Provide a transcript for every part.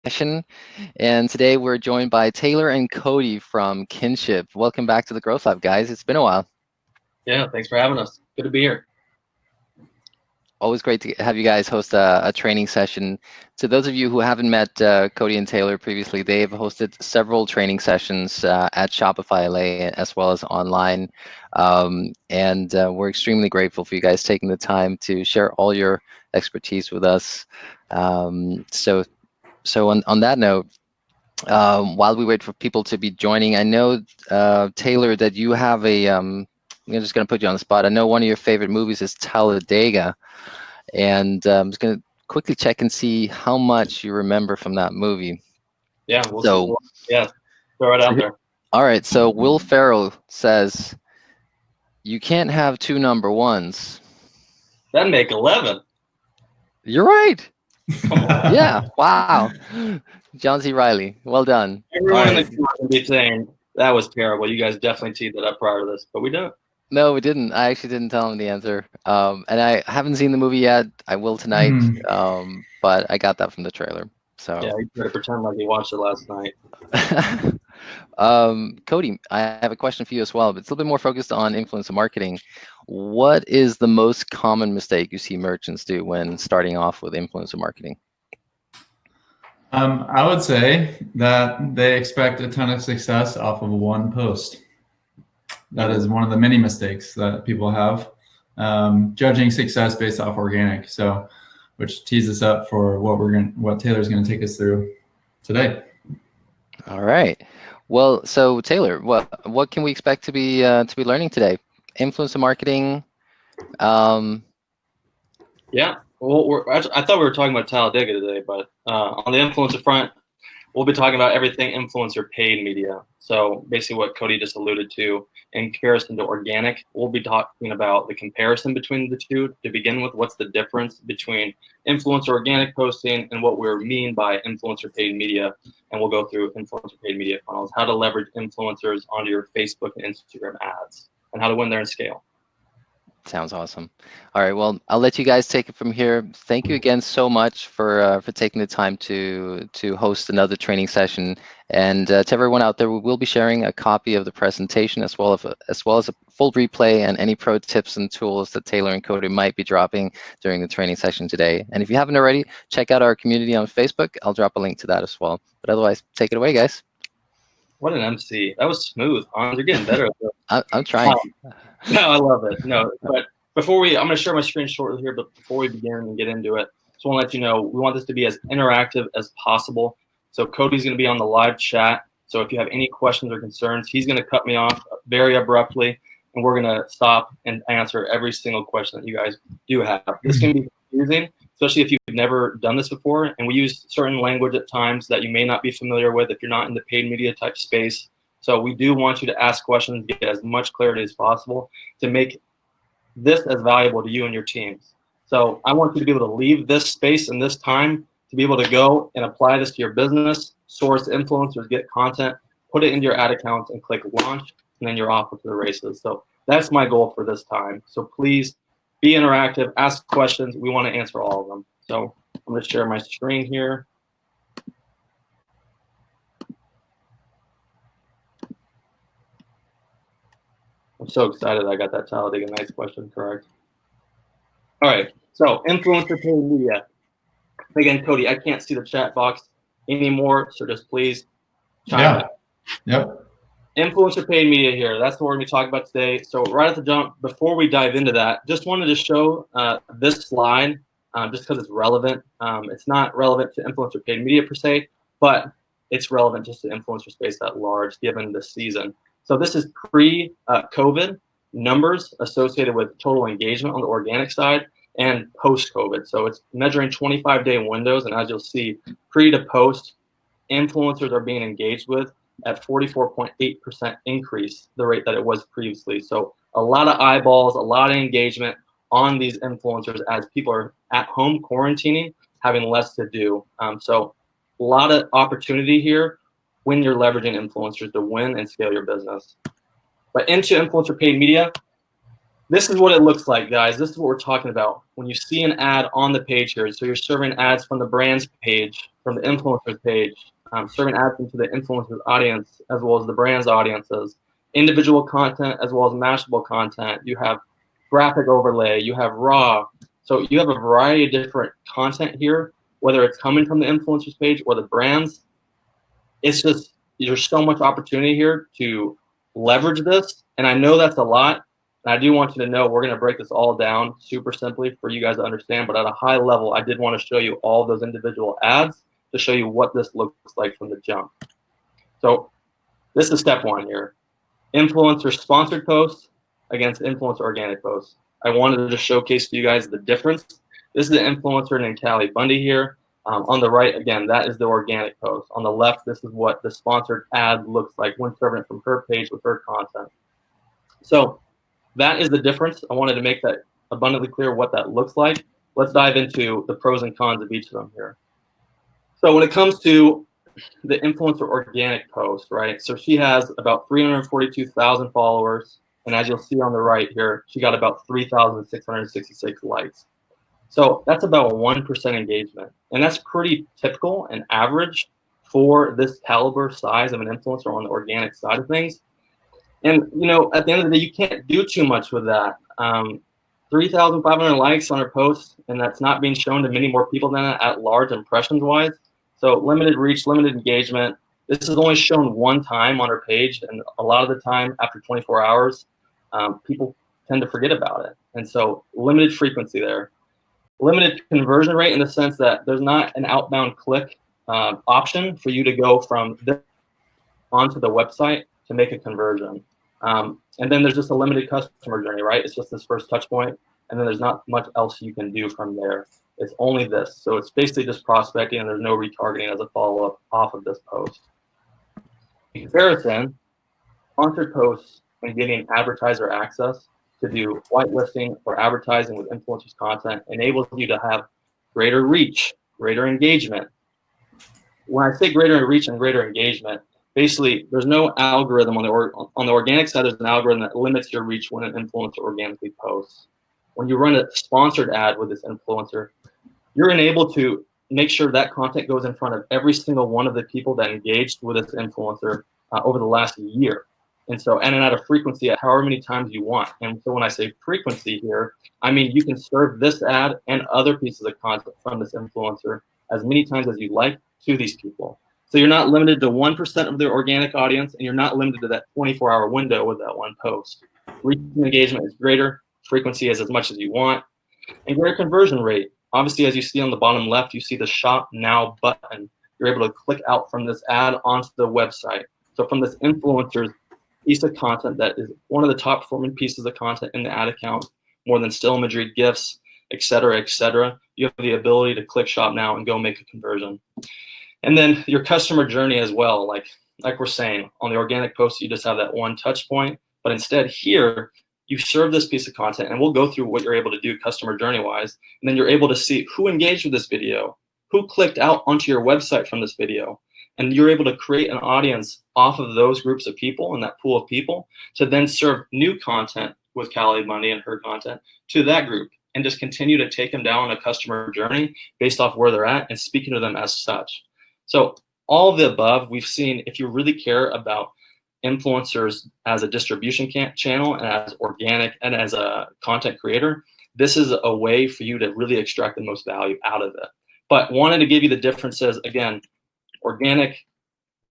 session. And today we're joined by Taylor and Cody from Kynship. Welcome back to the Growth Lab, guys. It's been a while. Yeah, thanks for having us. Good to be here. Always great to have you guys host a training session. To those of you who haven't met Cody and Taylor previously, they've hosted several training sessions at Shopify LA as well as online. And we're extremely grateful for you guys taking the time to share all your expertise with us. So on that note, while we wait for people to be joining, I know, Taylor, that you have I'm just going to put you on the spot. I know one of your favorite movies is Talladega, and I'm just going to quickly check and see how much you remember from that movie. Yeah, we'll see. Yeah, throw it out there. All right, so Will Ferrell says, "You can't have two number ones." That'd make 11. You're right. Yeah, wow. John C. Reilly, well done. Everyone in the group would be saying, that was terrible. You guys definitely teed that up prior to this, but we don't. No, we didn't. I actually didn't tell him the answer. And I haven't seen the movie yet. I will tonight. But I got that from the trailer. So yeah, you better pretend like you watched it last night. Cody, I have a question for you as well, but it's a little bit more focused on influencer marketing. What is the most common mistake you see merchants do when starting off with influencer marketing? I would say that they expect a ton of success off of one post. That is one of the many mistakes that people have, judging success based off organic. So, which tees us up for what Taylor's going to take us through today. All right. Well, so Taylor, what can we expect to be learning today? Influencer marketing. Yeah. Well, I thought we were talking about Talladega today, but on the influencer front, we'll be talking about everything influencer paid media. So basically what Cody just alluded to in comparison to organic, we'll be talking about the comparison between the two to begin with. What's the difference between influencer organic posting and what we mean by influencer paid media? And we'll go through influencer paid media funnels, how to leverage influencers onto your Facebook and Instagram ads, and how to win there and scale. Sounds awesome. All right, well, I'll let you guys take it from here. Thank you again so much for taking the time to host another training session. And to everyone out there, we will be sharing a copy of the presentation as well as a full replay and any pro tips and tools that Taylor and Cody might be dropping during the training session today. And if you haven't already, check out our community on Facebook. I'll drop a link to that as well. But otherwise, take it away, guys. What an MC. That was smooth, Hans. You're getting better. I'm trying. No, I love it. No, but I'm going to share my screen shortly here, but before we begin and get into it, just want to let you know, we want this to be as interactive as possible. So Cody's going to be on the live chat. So if you have any questions or concerns, he's going to cut me off very abruptly, and we're going to stop and answer every single question that you guys do have. This can be confusing, especially if you've never done this before, and we use certain language at times that you may not be familiar with if you're not in the paid media type space. So we do want you to ask questions, get as much clarity as possible to make this as valuable to you and your teams. So I want you to be able to leave this space and this time to be able to go and apply this to your business, source influencers, get content, put it into your ad accounts and click launch, and then you're off to the races. So that's my goal for this time. So please be interactive, ask questions. We want to answer all of them. So I'm going to share my screen here. I'm so excited I got that Talladega Nights question correct. All right, so influencer paid media. Again, Cody, I can't see the chat box anymore, so just please chime in. Yep. Influencer paid media here. That's what we're going to be talking about today. So right at the jump, before we dive into that, just wanted to show this slide just because it's relevant. It's not relevant to influencer paid media per se, but it's relevant just to influencer space at large given the season. So this is pre-COVID numbers associated with total engagement on the organic side and post-COVID. So it's measuring 25-day windows, and as you'll see, pre to post, influencers are being engaged with at 44.8% increase the rate that it was previously. So a lot of eyeballs, a lot of engagement on these influencers as people are at home quarantining, having less to do. So a lot of opportunity here when you're leveraging influencers to win and scale your business. But into influencer paid media, this is what it looks like, guys. This is what we're talking about. When you see an ad on the page here, so you're serving ads from the brand's page, from the influencer's page, serving ads into the influencer's audience as well as the brand's audiences, individual content as well as mashable content. You have graphic overlay, you have raw. So you have a variety of different content here, whether it's coming from the influencer's page or the brand's. It's just, there's so much opportunity here to leverage this. And I know that's a lot. And I do want you to know we're going to break this all down super simply for you guys to understand. But at a high level, I did want to show you all those individual ads to show you what this looks like from the jump. So this is step one here. Influencer sponsored posts against influencer organic posts. I wanted to just showcase to you guys the difference. This is the influencer named Callie Bundy here. On the right, again, that is the organic post. On the left, this is what the sponsored ad looks like when serving it from her page with her content. So that is the difference. I wanted to make that abundantly clear what that looks like. Let's dive into the pros and cons of each of them here. So when it comes to the influencer organic post, right? So she has about 342,000 followers. And as you'll see on the right here, she got about 3,666 likes. So that's about 1% engagement. And that's pretty typical and average for this caliber size of an influencer on the organic side of things. And, you know, at the end of the day, you can't do too much with that. 3,500 likes on her post, and that's not being shown to many more people than that at large impressions-wise. So limited reach, limited engagement. This is only shown one time on her page, and a lot of the time after 24 hours, people tend to forget about it. And so limited frequency there. Limited conversion rate in the sense that there's not an outbound click option for you to go from this onto the website to make a conversion. And then there's just a limited customer journey, right? It's just this first touch point, and then there's not much else you can do from there. It's only this. So it's basically just prospecting, and there's no retargeting as a follow-up off of this post. In comparison, sponsored posts and getting advertiser access to do whitelisting or advertising with influencers content enables you to have greater reach, greater engagement. When I say greater reach and greater engagement, basically there's no algorithm on the organic side. There's an algorithm that limits your reach when an influencer organically posts. When you run a sponsored ad with this influencer, you're enabled to make sure that content goes in front of every single one of the people that engaged with this influencer over the last year. And so, and at a frequency at however many times you want. And so when I say frequency here, I mean you can serve this ad and other pieces of content from this influencer as many times as you like to these people. So you're not limited to 1% of their organic audience, and you're not limited to that 24-hour window with that one post. Reach and engagement is greater, frequency is as much as you want, and greater conversion rate. Obviously, as you see on the bottom left, you see the Shop Now button. You're able to click out from this ad onto the website. So from this influencer's piece of content that is one of the top performing pieces of content in the ad account, more than still imagery, GIFs, et cetera, you have the ability to click Shop Now and go make a conversion. And then your customer journey as well, like we're saying, on the organic post, you just have that one touch point, but instead here, you serve this piece of content, and we'll go through what you're able to do customer journey-wise, and then you're able to see who engaged with this video, who clicked out onto your website from this video, and you're able to create an audience off of those groups of people and that pool of people to then serve new content with Callie Bundy and her content to that group, and just continue to take them down a customer journey based off where they're at and speaking to them as such. So all of the above, we've seen if you really care about influencers as a distribution channel and as organic and as a content creator, this is a way for you to really extract the most value out of it. But wanted to give you the differences, again, organic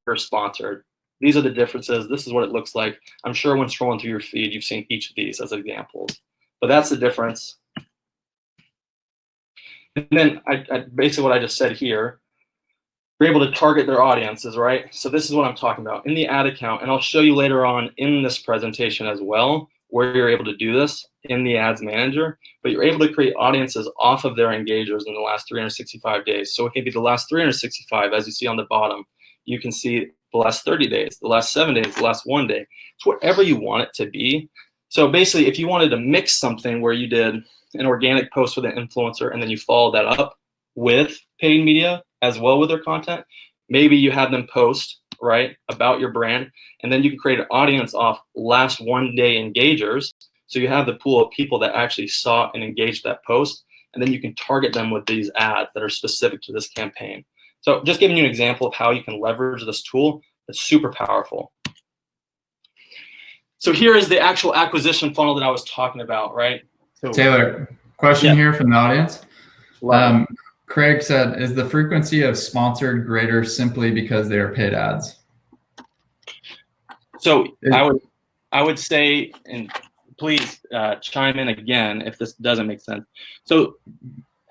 or sponsored. These are the differences. This is what it looks like. I'm sure when scrolling through your feed, you've seen each of these as examples, but that's the difference. And then I basically what I just said here, you're able to target their audiences, right? So this is what I'm talking about in the ad account, and I'll show you later on in this presentation as well, where you're able to do this in the ads manager, but you're able to create audiences off of their engagers in the last 365 days. So it can be the last 365, as you see on the bottom. You can see the last 30 days, the last 7 days, the last 1 day. It's whatever you want it to be. So basically, if you wanted to mix something where you did an organic post with an influencer and then you follow that up with paid media as well with their content, maybe you have them post, right, about your brand, and then you can create an audience off last 1 day engagers. So you have the pool of people that actually saw and engaged that post, and then you can target them with these ads that are specific to this campaign. So just giving you an example of how you can leverage this tool that's super powerful. So here is the actual acquisition funnel that I was talking about, right? So, Taylor, question here from the audience. Craig said, is the frequency of sponsored greater simply because they are paid ads? So I would say, and please chime in again if this doesn't make sense. So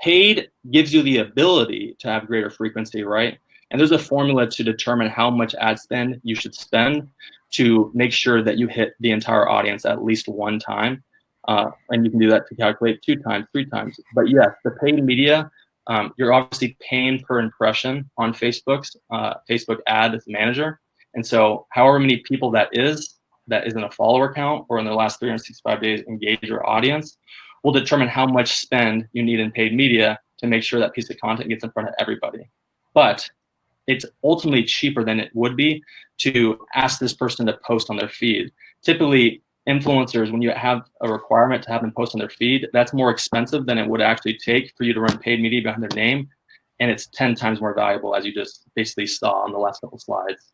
paid gives you the ability to have greater frequency, right? And there's a formula to determine how much ad spend you should spend to make sure that you hit the entire audience at least one time. And you can do that to calculate 2 times, 3 times. But yes, the paid media, you're obviously paying per impression on Facebook's Facebook Ad Manager. And so however many people that is in a follower count or in the last 365 days engage your audience will determine how much spend you need in paid media to make sure that piece of content gets in front of everybody. But it's ultimately cheaper than it would be to ask this person to post on their feed. Typically, influencers, when you have a requirement to have them post on their feed, that's more expensive than it would actually take for you to run paid media behind their name. And it's 10 times more valuable, as you just basically saw on the last couple slides.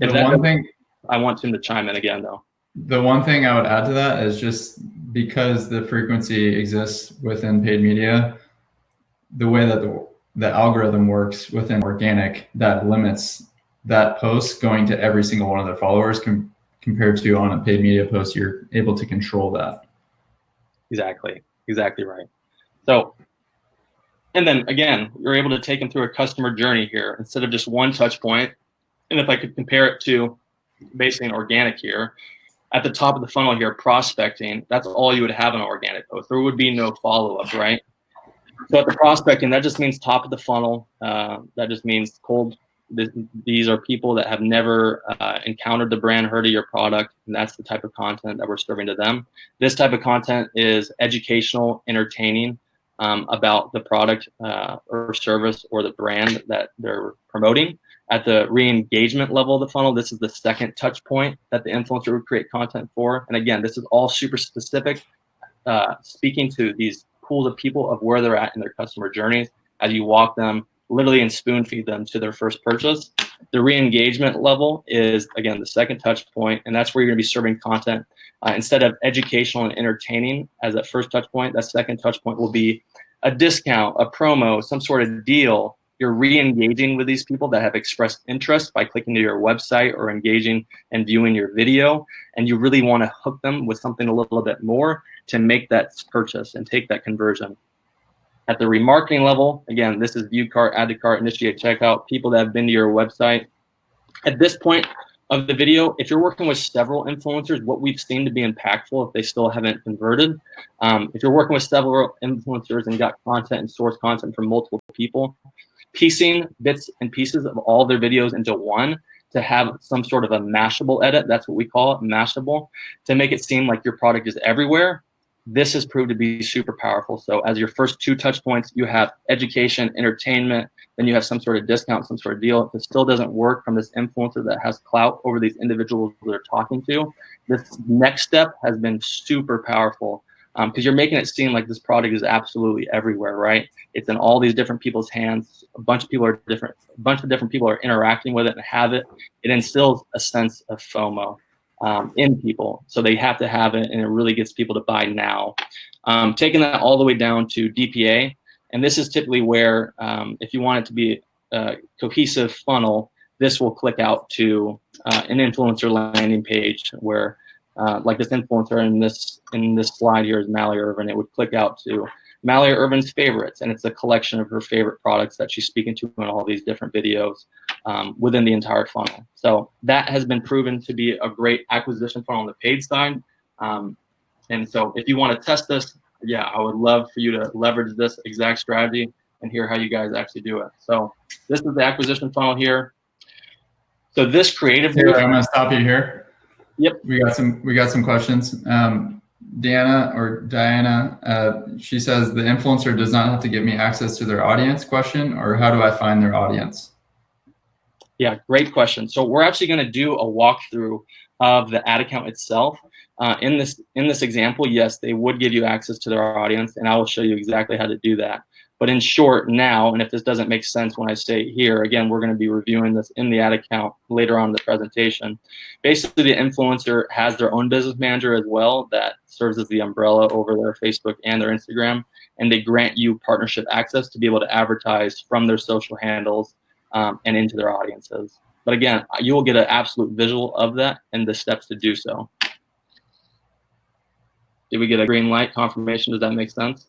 I want him to chime in again, though. The one thing I would add to that is just because the frequency exists within paid media, the way that the algorithm works within organic, that limits that post going to every single one of their followers compared to on a paid media post, you're able to control that. Exactly right. So, and then again, you're able to take them through a customer journey here instead of just one touch point. And if I could compare it to basically an organic here, at the top of the funnel here, prospecting, that's all you would have in an organic post. There would be no follow-up, right? So at the prospecting, that just means top of the funnel. That just means cold. These are people that have never encountered the brand, heard of your product, and that's the type of content that we're serving to them. This type of content is educational, entertaining about the product or service or the brand that they're promoting. At the re-engagement level of the funnel, this is the second touch point that the influencer would create content for. And again, this is all super specific, speaking to these pools of people of where they're at in their customer journeys as you walk them literally and spoon feed them to their first purchase. The re-engagement level is, again, the second touch point, and that's where you're gonna be serving content. Instead of educational and entertaining as that first touch point, that second touch point will be a discount, a promo, some sort of deal. You're re-engaging with these people that have expressed interest by clicking to your website or engaging and viewing your video, and you really want to hook them with something a little bit more to make that purchase and take that conversion. At the remarketing level, again, this is view cart, add to cart, initiate checkout, people that have been to your website. At this point of the video, if you're working with several influencers, what we've seen to be impactful if they still haven't converted, if you're working with several influencers and got content and source content from multiple people, piecing bits and pieces of all their videos into one to have some sort of a mashable edit, that's what we call it, mashable, to make it seem like your product is everywhere. This has proved to be super powerful. So as your first 2 touch points, you have education, entertainment, then you have some sort of discount, some sort of deal. If it still doesn't work from this influencer that has clout over these individuals they're talking to, this next step has been super powerful. Because you're making it seem like this product is absolutely everywhere, right? It's in all these different people's hands. A bunch of different people are interacting with it and have it. It instills a sense of FOMO in people, so they have to have it, and it really gets people to buy now. Taking that all the way down to DPA, and this is typically where, if you want it to be a cohesive funnel, this will click out to an influencer landing page where. Like this influencer in this slide here is Mallory Irvin. It would click out to Mallory Irvin's favorites, and it's a collection of her favorite products that she's speaking to in all these different videos within the entire funnel. So that has been proven to be a great acquisition funnel on the paid side. And so if you want to test this, yeah, I would love for you to leverage this exact strategy and hear how you guys actually do it. So this is the acquisition funnel here. So this creative. I'm going to stop you here. Yep. We got some questions. Diana, she says the influencer does not have to give me access to their audience question, or how do I find their audience? Yeah, great question. So we're actually going to do a walkthrough of the ad account itself. In this example, yes, they would give you access to their audience, and I will show you exactly how to do that. But in short, now, and if this doesn't make sense when I say it here, again, we're going to be reviewing this in the ad account later on in the presentation. Basically, the influencer has their own business manager as well that serves as the umbrella over their Facebook and their Instagram, and they grant you partnership access to be able to advertise from their social handles and into their audiences. But again, you will get an absolute visual of that and the steps to do so. Did we get a green light confirmation? Does that make sense?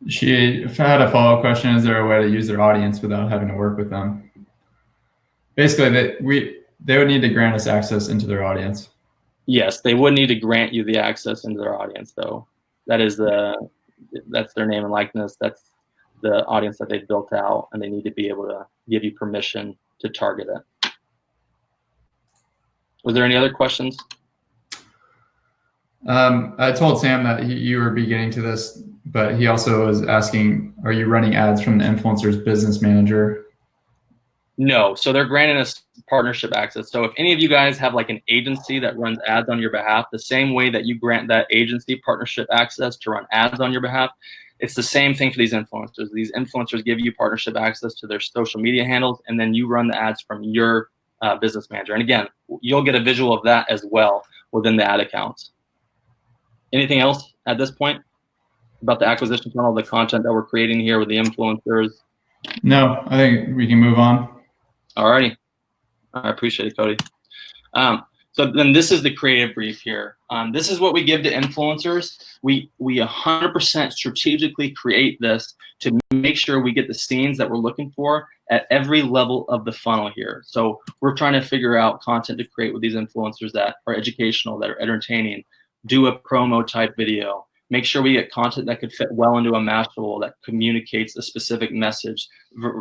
She had a follow-up question. Is there a way to use their audience without having to work with them? Basically, they would need to grant us access into their audience. Yes, they would need to grant you the access into their audience, though. That's their name and likeness. That's the audience that they've built out, and they need to be able to give you permission to target it. Was there any other questions? I told Sam that you were beginning to this, but he also was asking, are you running ads from the influencer's business manager? No, so they're granting us partnership access. So if any of you guys have like an agency that runs ads on your behalf, the same way that you grant that agency partnership access to run ads on your behalf, it's the same thing for these influencers. These influencers give you partnership access to their social media handles, and then you run the ads from your business manager. And again, you'll get a visual of that as well within the ad accounts. Anything else at this point about the acquisition funnel, the content that we're creating here with the influencers? No, I think we can move on. Alrighty. I appreciate it, Cody. So then this is the creative brief here. This is what we give to influencers. We 100% strategically create this to make sure we get the scenes that we're looking for at every level of the funnel here. So we're trying to figure out content to create with these influencers that are educational, that are entertaining, do a promo type video, make sure we get content that could fit well into a Mashable that communicates a specific message,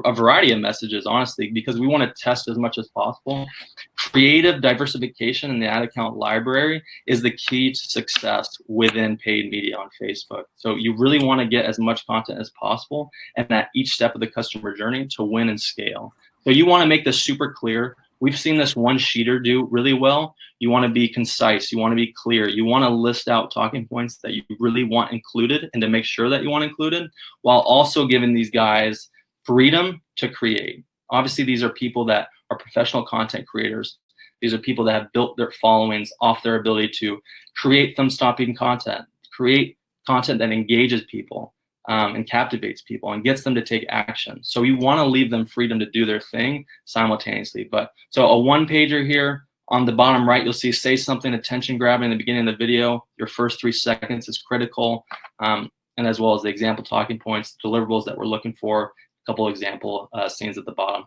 a variety of messages, honestly, because we want to test as much as possible. Creative diversification in the ad account library is the key to success within paid media on Facebook. So you really want to get as much content as possible and at each step of the customer journey to win and scale. So you want to make this super clear. We've seen this one sheeter do really well. You want to be concise. You want to be clear. You want to list out talking points that you really want included and to make sure that you want included, while also giving these guys freedom to create. Obviously, these are people that are professional content creators. These are people that have built their followings off their ability to create thumb-stopping content, create content that engages people and captivates people and gets them to take action. So you want to leave them freedom to do their thing simultaneously. But so a one-pager here on the bottom right, you'll see say something attention grabbing in the beginning of the video. Your first 3 seconds is critical, and as well as the example talking points, deliverables that we're looking for, a couple example scenes at the bottom.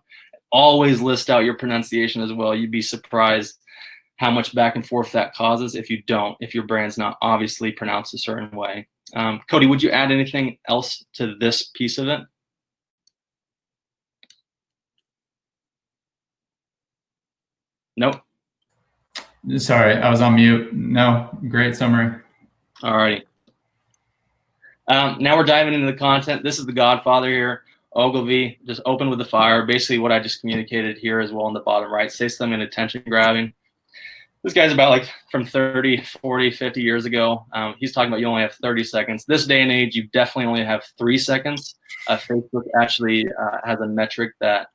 Always list out your pronunciation as well. You'd be surprised how much back and forth that causes if your brand's not obviously pronounced a certain way. Cody, would you add anything else to this piece of it? Nope. Sorry, I was on mute. No, great summary. All righty. Now we're diving into the content. This is the Godfather here. Ogilvy, just open with the fire. Basically what I just communicated here as well in the bottom right. Say something attention grabbing. This guy's about like from 30, 40, 50 years ago. He's talking about you only have 30 seconds. This day and age, you definitely only have 3 seconds. Facebook actually has a metric that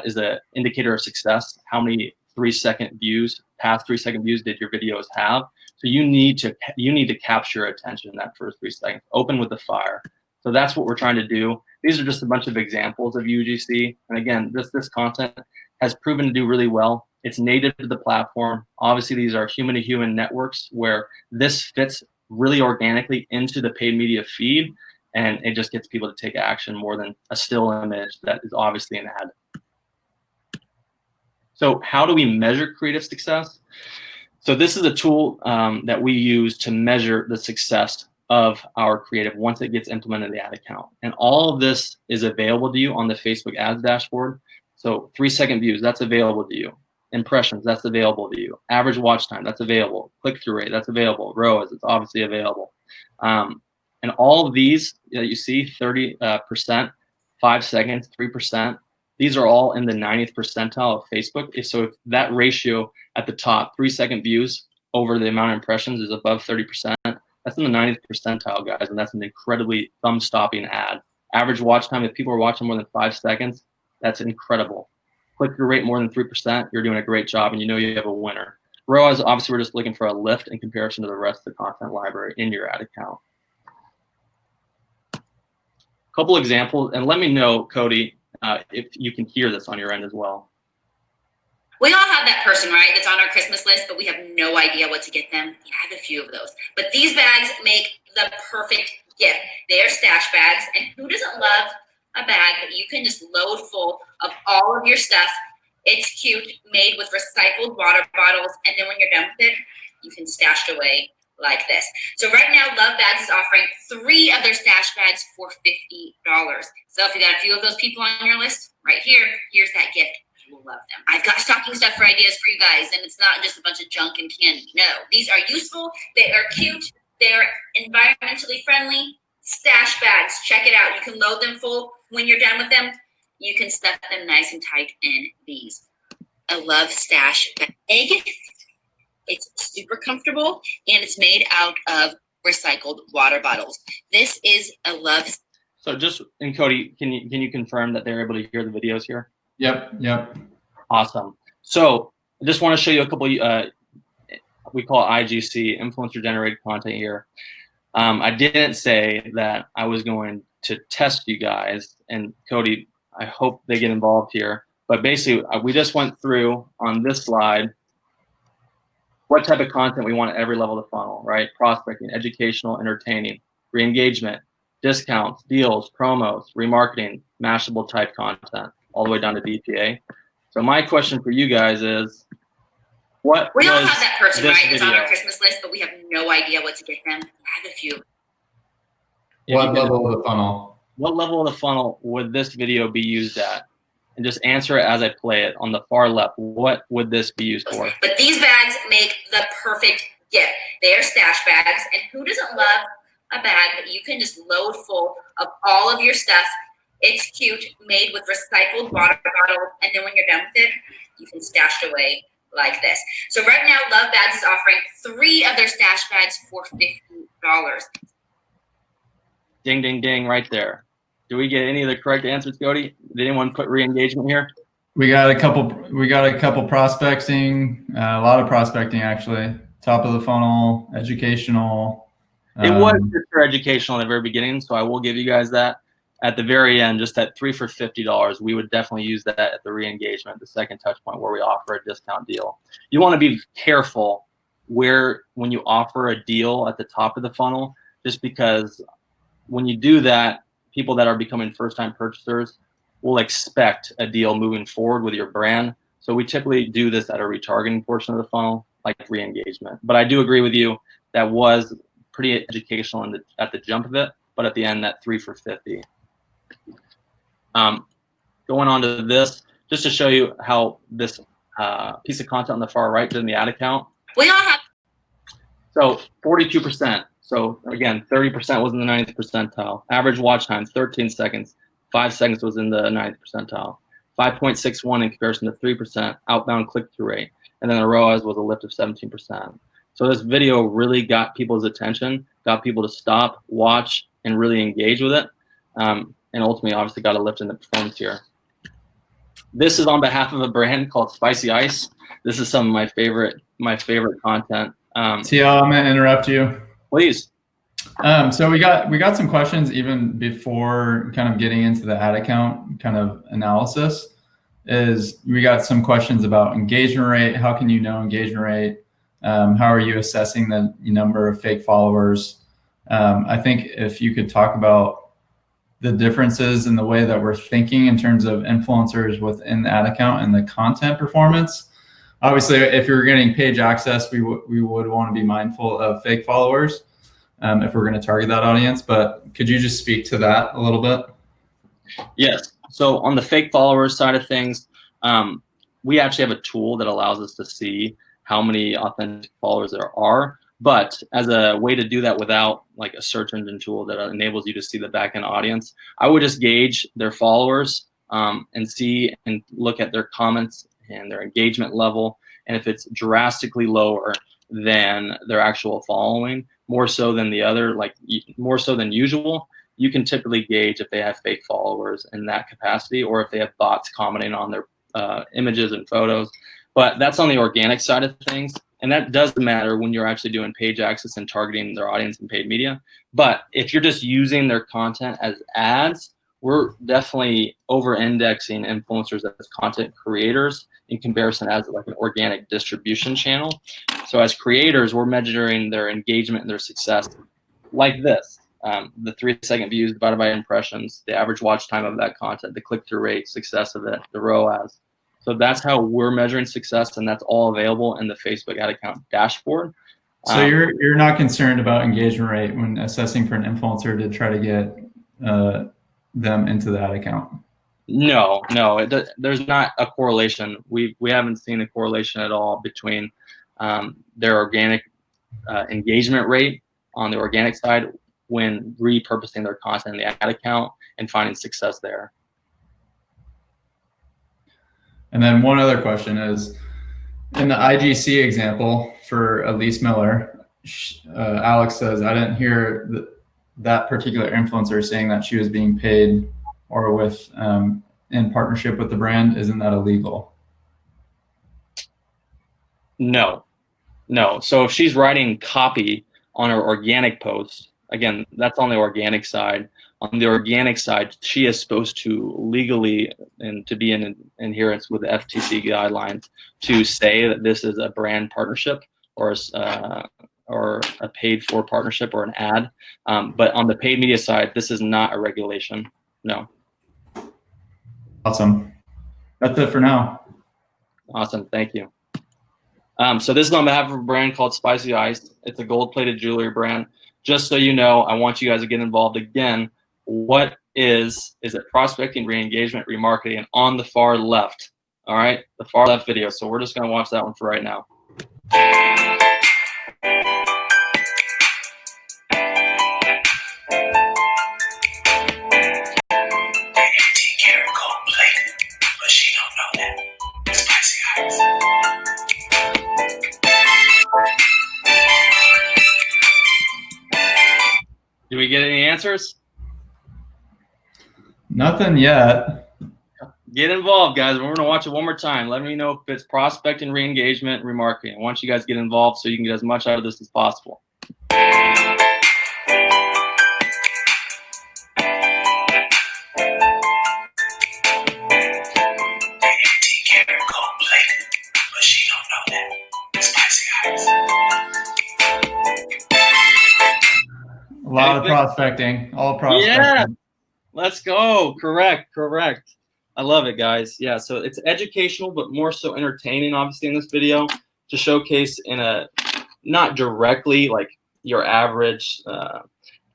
is an indicator of success. How many 3-second views, past 3-second views did your videos have? So you need to capture attention in that first 3 seconds. Open with the fire. So that's what we're trying to do. These are just a bunch of examples of UGC. And again, this content has proven to do really well. It's native to the platform. Obviously, these are human-to-human networks where this fits really organically into the paid media feed, and it just gets people to take action more than a still image that is obviously an ad. So how do we measure creative success? So this is a tool that we use to measure the success of our creative once it gets implemented in the ad account. And all of this is available to you on the Facebook ads dashboard. So 3-second views, that's available to you. Impressions, that's available to you. Average watch time, that's available. Click-through rate, that's available. ROAS, it's obviously available. And all of these that you see, 30%, 5 seconds, 3%, These are all in the 90th percentile of Facebook. So if that ratio at the top, 3-second views over the amount of impressions is above 30%, that's in the 90th percentile, guys, and that's an incredibly thumb-stopping ad. Average watch time, if people are watching more than 5 seconds, that's incredible. Click-through rate more than 3%, you're doing a great job, and you know you have a winner. ROAS, obviously, we're just looking for a lift in comparison to the rest of the content library in your ad account. Couple examples, and let me know, Cody, if you can hear this on your end as well. We all have that person, right, that's on our Christmas list, but we have no idea what to get them. Yeah, I have a few of those. But these bags make the perfect gift. They are stash bags, and who doesn't love a bag that you can just load full of all of your stuff? It's cute, made with recycled water bottles, and then when you're done with it, you can stash it away like this. So right now, Love Bags is offering 3 of their stash bags for $50. So if you got a few of those people on your list, right here, here's that gift. You will love them. I've got stocking stuff for ideas for you guys, and it's not just a bunch of junk and candy. No, these are useful. They are cute. They're environmentally friendly. Stash bags. Check it out. You can load them full. When you're done with them, you can stuff them nice and tight in these. I love stash bag. It's super comfortable, and it's made out of recycled water bottles. This is a Love. So just, and Cody, can you confirm that they're able to hear the videos here? Yep. Awesome. So I just want to show you a couple, we call it IGC, influencer generated content here. I didn't say that I was going to test you guys, and Cody, I hope they get involved here. But basically, we just went through on this slide what type of content we want at every level of the funnel, right? Prospecting, educational, entertaining, re-engagement, discounts, deals, promos, remarketing, Mashable type content, all the way down to DPA. So my question for you guys is, what we all have that person, right, that's on our video? Christmas list, but we have no idea what to get them. I have a few. What level of the funnel? What level of the funnel would this video be used at? And just answer it as I play it. On the far left, what would this be used for? But these bags make the perfect gift. They are stash bags, and who doesn't love a bag that you can just load full of all of your stuff? It's cute, made with recycled water bottles, and then when you're done with it, you can stash it away like this. So right now, Love Bags is offering 3 of their stash bags for $50. Ding, ding, ding, right there. Do we get any of the correct answers, Cody? Did anyone put re-engagement here? We got a couple prospecting, a lot of prospecting actually. Top of the funnel, educational. It was just for educational at the very beginning, so I will give you guys that. At the very end, just at 3 for $50, we would definitely use that at the re-engagement, the second touch point where we offer a discount deal. You want to be careful when you offer a deal at the top of the funnel, just because when you do that, people that are becoming first-time purchasers will expect a deal moving forward with your brand. So we typically do this at a retargeting portion of the funnel, like re-engagement. But I do agree with you, that was pretty educational at the jump of it, but at the end, that 3 for $50. Going on to this, just to show you how this piece of content on the far right did in the ad account. We all have. So 42%. So again, 30% was in the 90th percentile. Average watch time, 13 seconds. 5 seconds was in the 90th percentile. 5.61 in comparison to 3% outbound click-through rate. And then the ROAS was a lift of 17%. So this video really got people's attention, got people to stop, watch, and really engage with it. And ultimately, obviously, got a lift in the performance here. This is on behalf of a brand called Spicy Ice. This is some of my favorite content. TL, I'm gonna interrupt you. Please. So we got some questions even before kind of getting into the ad account kind of analysis. We got some questions about engagement rate. How can you know engagement rate? How are you assessing the number of fake followers? I think if you could talk about the differences in the way that we're thinking in terms of influencers within the ad account and the content performance. Obviously, if you're getting page access, we would want to be mindful of fake followers if we're going to target that audience. But could you just speak to that a little bit? Yes. So on the fake followers side of things, we actually have a tool that allows us to see how many authentic followers there are. But as a way to do that without like a search engine tool that enables you to see the back end audience, I would just gauge their followers and see and look at their comments and their engagement level. And if it's drastically lower than their actual following, more so than the other, like more so than usual, you can typically gauge if they have fake followers in that capacity, or if they have bots commenting on their images and photos. But that's on the organic side of things. And that does matter when you're actually doing page access and targeting their audience in paid media. But if you're just using their content as ads, we're definitely over-indexing influencers as content creators in comparison as like an organic distribution channel. So as creators, we're measuring their engagement and their success like this. The 3-second views divided by impressions, the average watch time of that content, the click-through rate, success of it, the ROAS. So that's how we're measuring success, and that's all available in the Facebook ad account dashboard. So you're not concerned about engagement rate when assessing for an influencer to try to get them into the ad account? No, there's not a correlation. We haven't seen a correlation at all between their organic engagement rate on the organic side when repurposing their content in the ad account and finding success there. And then one other question is, in the IGC example for Elise Miller, Alex says, I didn't hear that particular influencer saying that she was being paid or with in partnership with the brand. Isn't that illegal? No. So if she's writing copy on her organic post, again, that's on the organic side. On the organic side, she is supposed to legally and to be in adherence with the FTC guidelines to say that this is a brand partnership or a paid for partnership or an ad. But on the paid media side, this is not a regulation. No. Awesome. That's it for now. Awesome. Thank you. So this is on behalf of a brand called Spicy Ice. It's a gold-plated jewelry brand. Just so you know, I want you guys to get involved again. What is it prospecting, re-engagement, remarketing, and on the far left, all right? The far left video. So we're just going to watch that one for right now. Did we get any answers? Nothing yet. Get involved, guys. We're going to watch it one more time. Let me know if it's prospecting, re-engagement, remarketing. I want you guys to get involved so you can get as much out of this as possible. A lot of prospecting, all prospecting. Yeah, let's go. Correct. I love it, guys. Yeah, so it's educational, but more so entertaining, obviously, in this video to showcase in a not directly like your average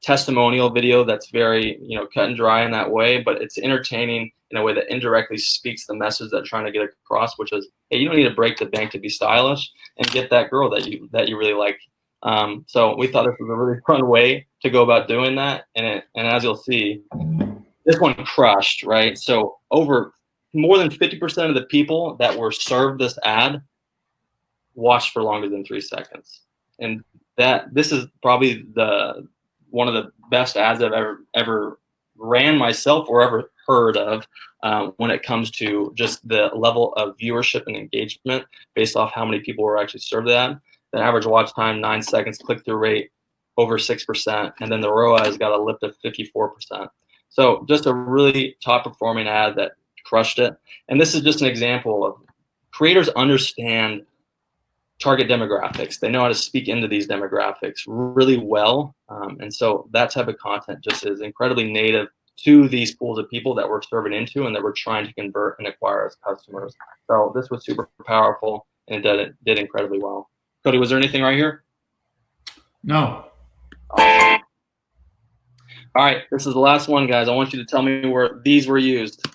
testimonial video that's very, cut and dry in that way, but it's entertaining in a way that indirectly speaks the message that they're trying to get across, which is, hey, you don't need to break the bank to be stylish and get that girl that you really like. So we thought this was a really fun way to go about doing that, and as you'll see, this one crushed, right? So over more than 50% of the people that were served this ad watched for longer than 3 seconds, and this is probably one of the best ads I've ever ran myself or ever heard of when it comes to just the level of viewership and engagement based off how many people were actually served the ad. The average watch time, 9 seconds, click-through rate, over 6%, and then the ROAS got a lift of 54%. So just a really top-performing ad that crushed it. And this is just an example of creators understand target demographics. They know how to speak into these demographics really well. And so that type of content just is incredibly native to these pools of people that we're serving into and that we're trying to convert and acquire as customers. So this was super powerful, and it did incredibly well. Cody, was there anything right here? No. Awesome. All right, this is the last one, guys. I want you to tell me where these were used.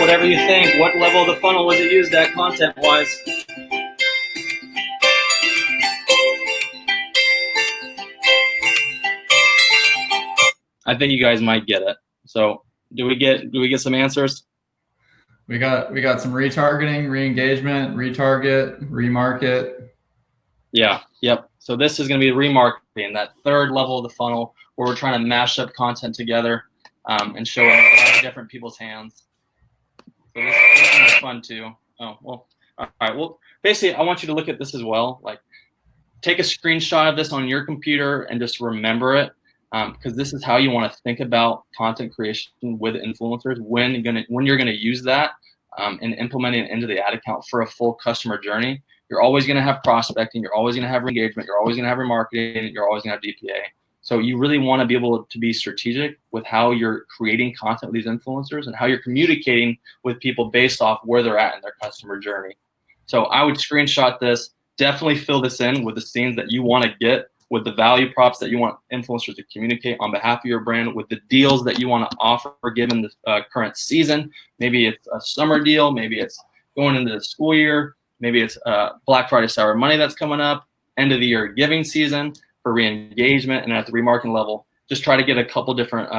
whatever you think. What level of the funnel was it used at content-wise? I think you guys might get it. So do we get some answers? We got some retargeting, re-engagement, retarget, remarket. Yeah. Yep. So this is going to be remarketing, that third level of the funnel where we're trying to mash up content together and show it in a lot of different people's hands. So this one is fun too. Oh, well, all right. Well, basically, I want you to look at this as well. Like, take a screenshot of this on your computer and just remember it, because this is how you want to think about content creation with influencers when you're gonna use that and implementing it into the ad account for a full customer journey. You're always gonna have prospecting, you're always gonna have engagement, you're always gonna have remarketing, you're always gonna have DPA. So you really want to be able to be strategic with how you're creating content with these influencers and how you're communicating with people based off where they're at in their customer journey. So I would screenshot this. Definitely fill this in with the scenes that you want to get, with the value props that you want influencers to communicate on behalf of your brand, with the deals that you want to offer given the current season. Maybe it's a summer deal, maybe it's going into the school year, maybe it's Black Friday, Cyber Monday that's coming up, end of the year giving season for re-engagement, and at the remarketing level, just try to get a couple different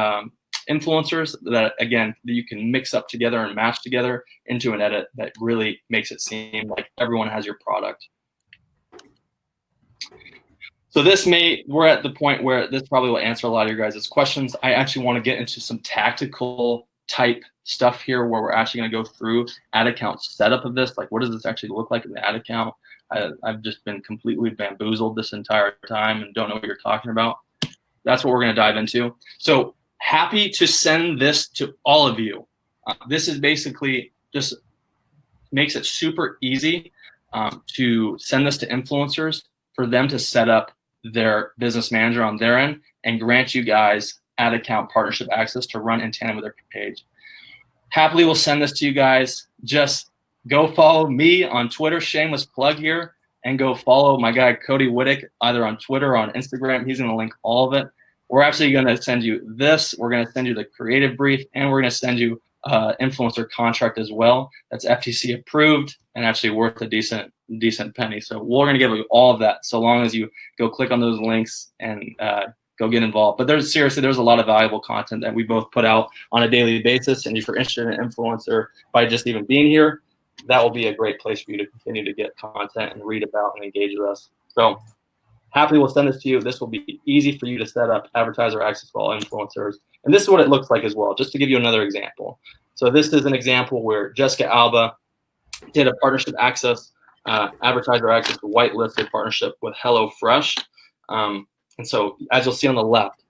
influencers that, again, that you can mix up together and match together into an edit that really makes it seem like everyone has your product. So we're at the point where this probably will answer a lot of your guys' questions. I actually want to get into some tactical type stuff here where we're actually going to go through ad account setup of this. Like, what does this actually look like in the ad account? I've just been completely bamboozled this entire time and don't know what you're talking about. That's what we're going to dive into. So happy to send this to all of you. This is basically just makes it super easy to send this to influencers for them to set up their business manager on their end and grant you guys ad account partnership access to run in tandem with their page. Happily will send this to you guys. Just go follow me on Twitter, shameless plug here, and go follow my guy Cody Wittick either on Twitter or on Instagram. He's going to link all of it. We're actually going to send you this. We're going to send you the creative brief, and we're going to send you influencer contract as well. That's FTC approved and actually worth a decent penny. So we're going to give you all of that so long as you go click on those links and go get involved. But there's a lot of valuable content that we both put out on a daily basis. And if you're interested in an influencer by just even being here, that will be a great place for you to continue to get content and read about and engage with us. So happily we'll send this to you. This will be easy for you to set up advertiser access for all influencers. And this is what it looks like as well, just to give you another example. So this is an example where Jessica Alba did a partnership access, advertiser access whitelisted partnership with HelloFresh. And so as you'll see on the left,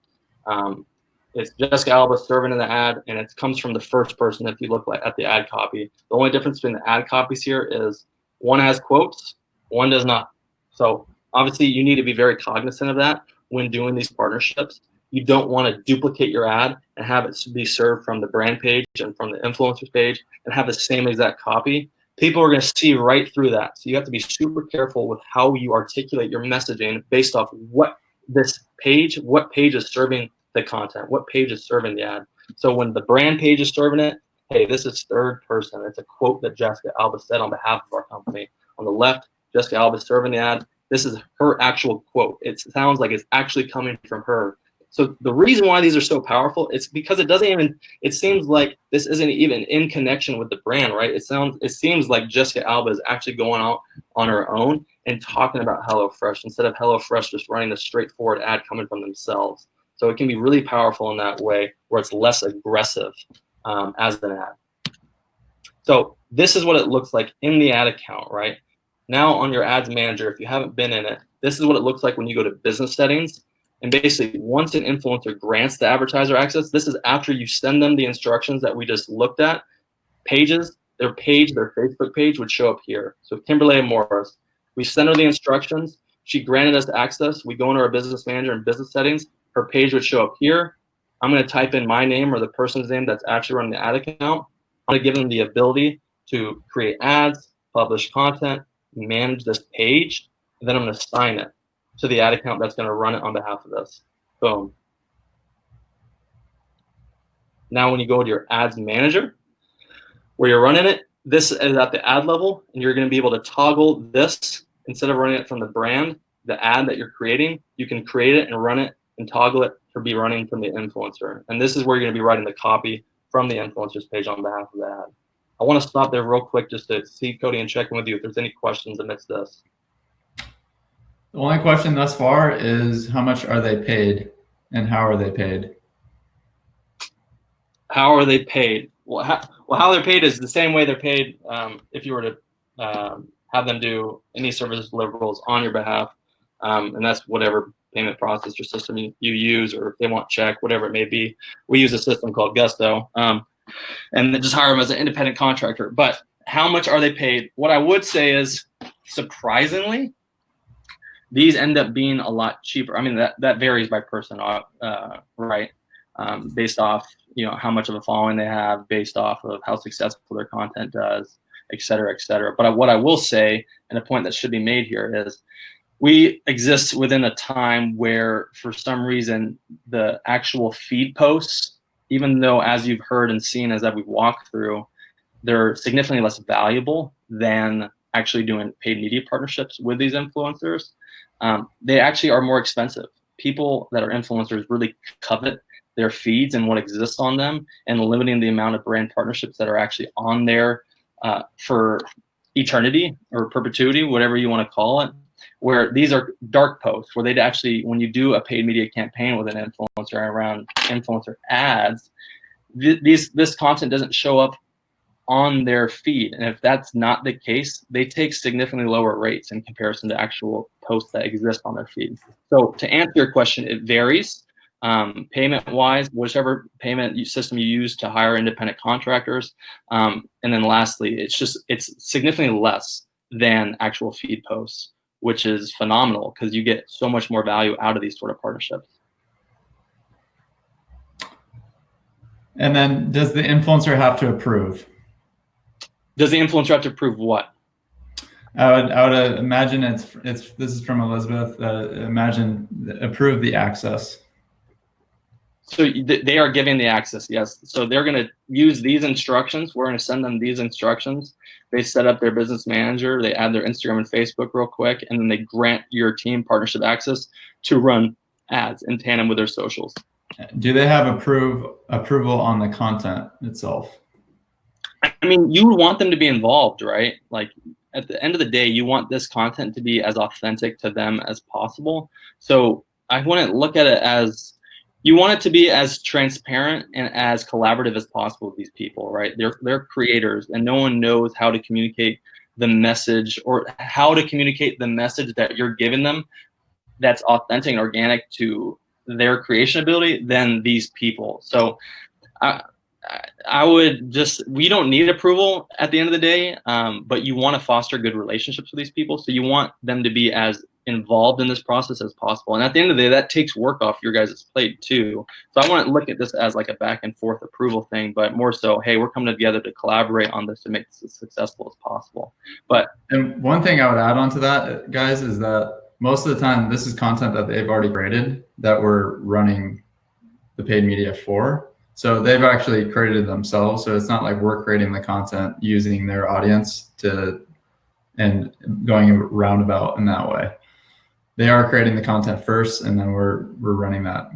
it's Jessica Alba serving in the ad, and it comes from the first person if you look at the ad copy. The only difference between the ad copies here is one has quotes, one does not. So obviously you need to be very cognizant of that when doing these partnerships. You don't want to duplicate your ad and have it be served from the brand page and from the influencers page and have the same exact copy. People are going to see right through that. So you have to be super careful with how you articulate your messaging based off what page is serving the content, what page is serving the ad. So when the brand page is serving it, hey, this is third person. It's a quote that Jessica Alba said on behalf of our company. On the left, Jessica Alba is serving the ad. This is her actual quote. It sounds like it's actually coming from her. So the reason why these are so powerful, it's because it seems like this isn't even in connection with the brand, right? It seems like Jessica Alba is actually going out on her own and talking about HelloFresh instead of HelloFresh just running a straightforward ad coming from themselves. So it can be really powerful in that way where it's less aggressive as an ad. So this is what it looks like in the ad account, right? Now on your ads manager, if you haven't been in it, this is what it looks like when you go to business settings. And basically, once an influencer grants the advertiser access, this is after you send them the instructions that we just looked at. Their Facebook page would show up here. So Kimberly Morris, we sent her the instructions. She granted us access. We go into our business manager and business settings. Her page would show up here. I'm going to type in my name or the person's name that's actually running the ad account. I'm going to give them the ability to create ads, publish content, manage this page, and then I'm going to assign it to the ad account that's going to run it on behalf of us. Boom. Now when you go to your ads manager, where you're running it, this is at the ad level, and you're going to be able to toggle this instead of running it from the brand, the ad that you're creating. You can create it and run it and toggle it to be running from the influencer. And this is where you're going to be writing the copy from the influencer's page on behalf of the ad. I want to stop there real quick just to see, Cody, and check in with you if there's any questions amidst this. The only question thus far is how much are they paid and how are they paid? How are they paid? Well, how they're paid is the same way they're paid if you were to have them do any service deliverables on your behalf. And that's whatever payment processor system you use, or if they want check, whatever it may be. We use a system called Gusto, and then just hire them as an independent contractor. But how much are they paid? What I would say is, surprisingly, these end up being a lot cheaper. I mean, that varies by person, right? Based off, how much of a following they have, based off of how successful their content does, et cetera, et cetera. But what I will say, and a point that should be made here, is we exist within a time where, for some reason, the actual feed posts, even though, as you've heard and seen as we've walked through, they're significantly less valuable than actually doing paid media partnerships with these influencers. They actually are more expensive. People that are influencers really covet their feeds and what exists on them, and limiting the amount of brand partnerships that are actually on there for eternity or perpetuity, whatever you want to call it, where these are dark posts where they'd actually, when you do a paid media campaign with an influencer around influencer ads, this content doesn't show up on their feed. And if that's not the case, they take significantly lower rates in comparison to actual posts that exist on their feed. So to answer your question, it varies. Payment-wise, whichever payment system you use to hire independent contractors. And then lastly, it's significantly less than actual feed posts, which is phenomenal because you get so much more value out of these sort of partnerships. And then does the influencer have to approve? Does the influencer have to approve what? I would imagine this is from Elizabeth. Imagine approve the access. So they are giving the access, yes. So they're going to use these instructions. We're going to send them these instructions. They set up their business manager. They add their Instagram and Facebook real quick, and then they grant your team partnership access to run ads in tandem with their socials. Do they have approval on the content itself? I mean, you want them to be involved, right? Like at the end of the day, you want this content to be as authentic to them as possible. So I wouldn't look at it as, you want it to be as transparent and as collaborative as possible with these people, right? They're creators, and no one knows how to communicate the message, or how to communicate the message that you're giving them that's authentic and organic to their creation ability than these people. So I would just, we don't need approval at the end of the day, but you want to foster good relationships with these people. So you want them to be as involved in this process as possible. And at the end of the day, that takes work off your guys' plate too. So I want to look at this as like a back and forth approval thing, but more so, hey, we're coming together to collaborate on this to make this as successful as possible. And one thing I would add on to that, guys, is that most of the time, this is content that they've already created that we're running the paid media for. So they've actually created themselves. So it's not like we're creating the content using their audience and going roundabout in that way. They are creating the content first, and then we're running that.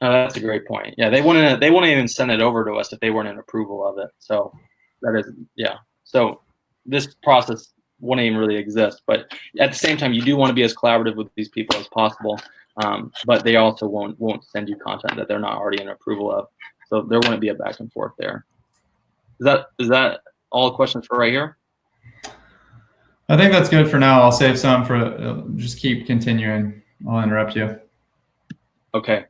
Oh, that's a great point. Yeah, they wouldn't even send it over to us if they weren't in approval of it. So that is, yeah. So this process wouldn't even really exist. But at the same time, you do want to be as collaborative with these people as possible. But they also won't send you content that they're not already in approval of. So there wouldn't be a back and forth there. Is that all the questions for right here? I think that's good for now. I'll save some for, just keep continuing. I'll interrupt you. Okay.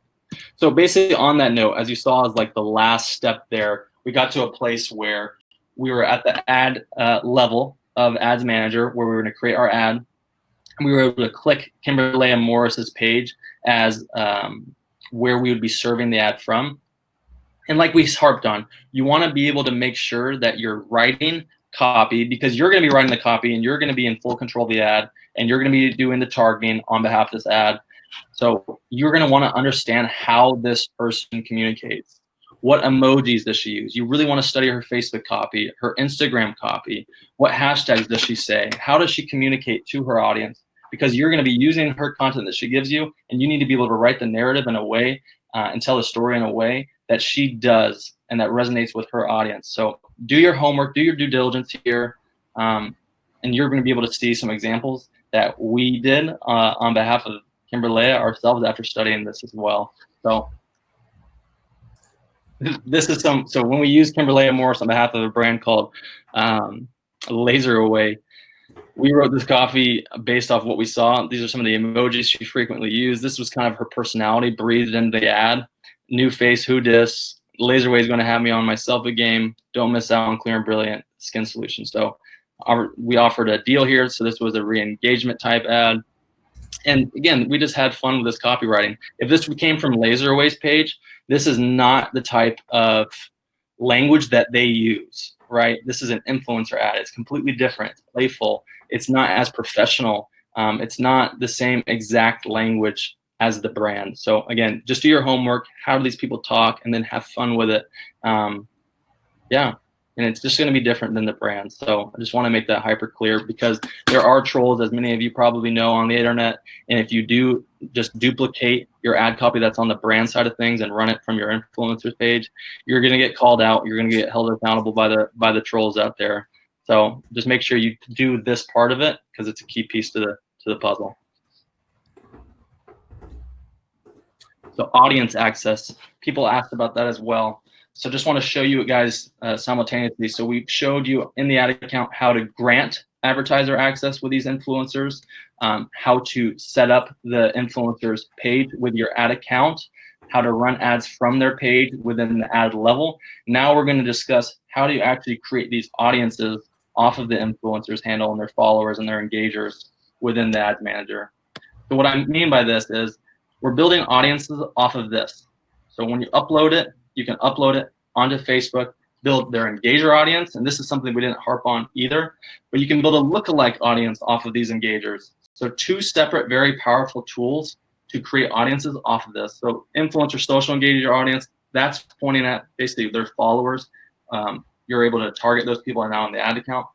So basically on that note, as you saw as like the last step there, we got to a place where we were at the ad level of Ads Manager, where we were going to create our ad. And we were able to click Kimberly and Morris's page as where we would be serving the ad from. And like we harped on, you want to be able to make sure that you're writing copy, because you're going to be writing the copy and you're going to be in full control of the ad, and you're going to be doing the targeting on behalf of this ad. So you're going to want to understand how this person communicates, What emojis does she use? You really want to study her Facebook copy, her Instagram copy. What hashtags does she say? How does she communicate to her audience? Because you're going to be using her content that she gives you, and you need to be able to write the narrative in a way and tell the story in a way that she does and that resonates with her audience. So do your homework, do your due diligence here, and you're going to be able to see some examples that we did on behalf of Kimberly ourselves after studying this as well. So this is so when we use Kimberly Morris on behalf of a brand called Laser Away, we wrote this copy based off what we saw. These are some of the emojis she frequently used. This was kind of her personality breathed into the ad. New face, who dis? Laser Away is going to have me on my selfie game. Don't miss out on clear and brilliant skin solutions. So we offered a deal here. So this was a re-engagement type ad. And again, we just had fun with this copywriting. If this came from Laser Away's page, this is not the type of language that they use, right? This is an influencer ad. It's completely different. It's playful. It's not as professional. It's not the same exact language as the brand. So again, just do your homework. How do these people talk? And then have fun with it. Yeah. And it's just going to be different than the brand. So I just want to make that hyper clear, because there are trolls, as many of you probably know, on the internet. And if you do just duplicate your ad copy that's on the brand side of things and run it from your influencers page, you're going to get called out. You're going to get held accountable by the trolls out there. So just make sure you do this part of it, because it's a key piece to the puzzle. So audience access, people asked about that as well. So just want to show you guys simultaneously. So we showed you in the ad account how to grant advertiser access with these influencers, how to set up the influencer's page with your ad account, how to run ads from their page within the ad level. Now we're going to discuss how do you actually create these audiences off of the influencer's handle and their followers and their engagers within the ad manager. So what I mean by this is we're building audiences off of this. So when you upload it, you can upload it onto Facebook, build their engager audience, and this is something we didn't harp on either, but you can build a lookalike audience off of these engagers. So two separate, very powerful tools to create audiences off of this. So influencer social engager audience, that's pointing at basically their followers. You're able to target those people now on the ad account.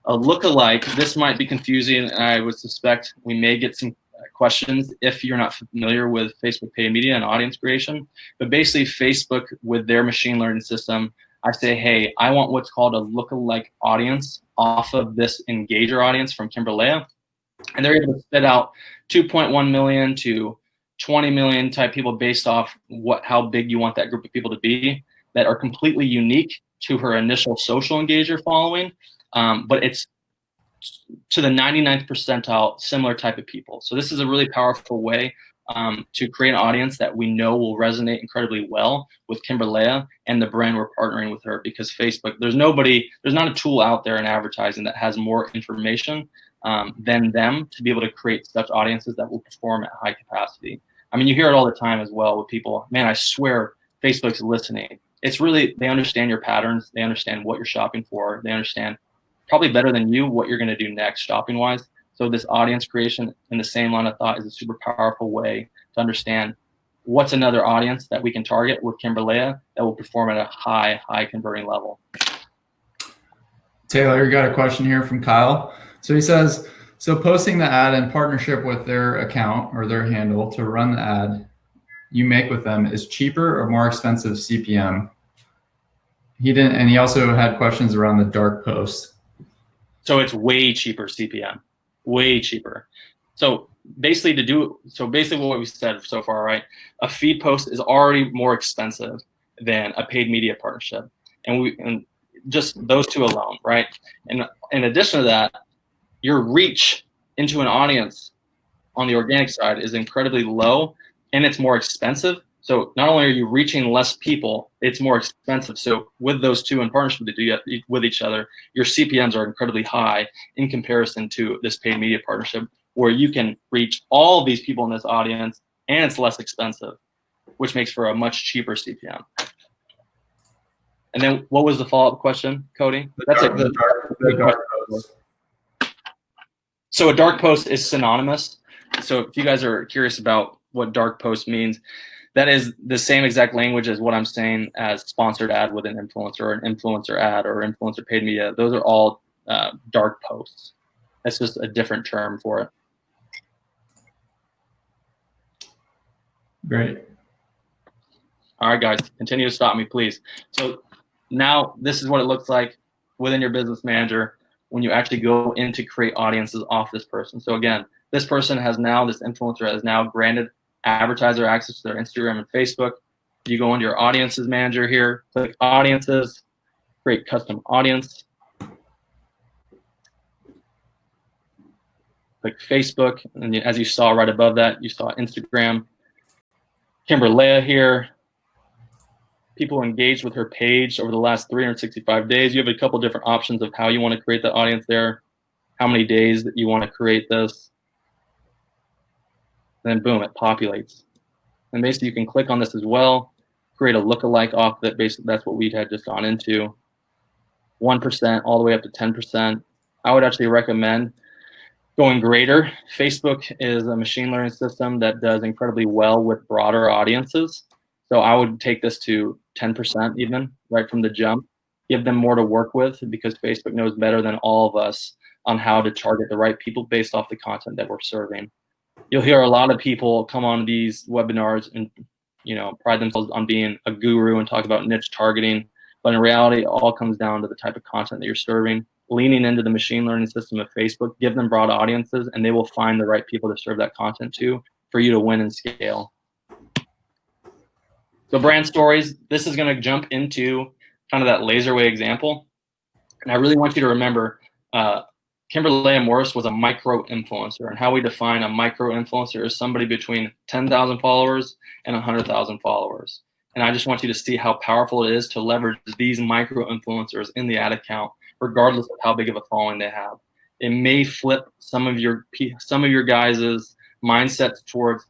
A lookalike, this might be confusing, and I would suspect we may get some questions if you're not familiar with Facebook paid media and audience creation. But basically Facebook, with their machine learning system, I say, hey, I want what's called a lookalike audience off of this engager audience from Kimberly. And they're able to spit out 2.1 million to 20 million type people based off how big you want that group of people to be, that are completely unique to her initial social engager following. But it's to the 99th percentile, similar type of people. So this is a really powerful way to create an audience that we know will resonate incredibly well with Kimberly and the brand we're partnering with her, because Facebook, there's not a tool out there in advertising that has more information than them to be able to create such audiences that will perform at high capacity. I mean, you hear it all the time as well with people, man, I swear Facebook's listening. It's really, they understand your patterns. They understand what you're shopping for. They understand probably better than you what you're going to do next shopping wise. So this audience creation in the same line of thought is a super powerful way to understand what's another audience that we can target with Kimberly that will perform at a high converting level. Taylor, you got a question here from Kyle. So he says, so posting the ad in partnership with their account or their handle to run the ad you make with them is cheaper or more expensive CPM? He also had questions around the dark post. So it's way cheaper CPM, way cheaper. So basically what we said so far, right? A feed post is already more expensive than a paid media partnership. And just those two alone, right? And in addition to that, your reach into an audience on the organic side is incredibly low, and it's more expensive. So not only are you reaching less people, it's more expensive. So with those two in partnership with each other, your CPMs are incredibly high in comparison to this paid media partnership, where you can reach all these people in this audience and it's less expensive, which makes for a much cheaper CPM. And then what was the follow-up question, Cody? The dark post. So a dark post is synonymous. So if you guys are curious about what dark post means, that is the same exact language as what I'm saying as sponsored ad with an influencer, or an influencer ad, or influencer paid media. Those are all dark posts. That's just a different term for it. Great. All right, guys, continue to stop me, please. So now this is what it looks like within your business manager when you actually go in to create audiences off this person. So again, this person has now, this influencer has now granted advertiser access to their Instagram and Facebook. You go into your audiences manager here, click audiences, create custom audience. Click Facebook, and as you saw right above that, you saw Instagram. Kimberlea here. People engaged with her page over the last 365 days. You have a couple different options of how you want to create the audience there, how many days that you want to create this. And then boom, it populates. And basically you can click on this as well, create a lookalike off that. Basically that's what we had just gone into. 1% all the way up to 10%. I would actually recommend going greater. Facebook is a machine learning system that does incredibly well with broader audiences. So I would take this to 10% even right from the jump. Give them more to work with, because Facebook knows better than all of us on how to target the right people based off the content that we're serving. You'll hear a lot of people come on these webinars and pride themselves on being a guru and talk about niche targeting. But in reality, it all comes down to the type of content that you're serving. Leaning into the machine learning system of Facebook, give them broad audiences, and they will find the right people to serve that content to for you to win and scale. So brand stories, this is going to jump into kind of that Laserway example. And I really want you to remember, Kimberlea Morris was a micro influencer, and how we define a micro influencer is somebody between 10,000 followers and 100,000 followers. And I just want you to see how powerful it is to leverage these micro influencers in the ad account, regardless of how big of a following they have. It may flip some of your guys' mindsets towards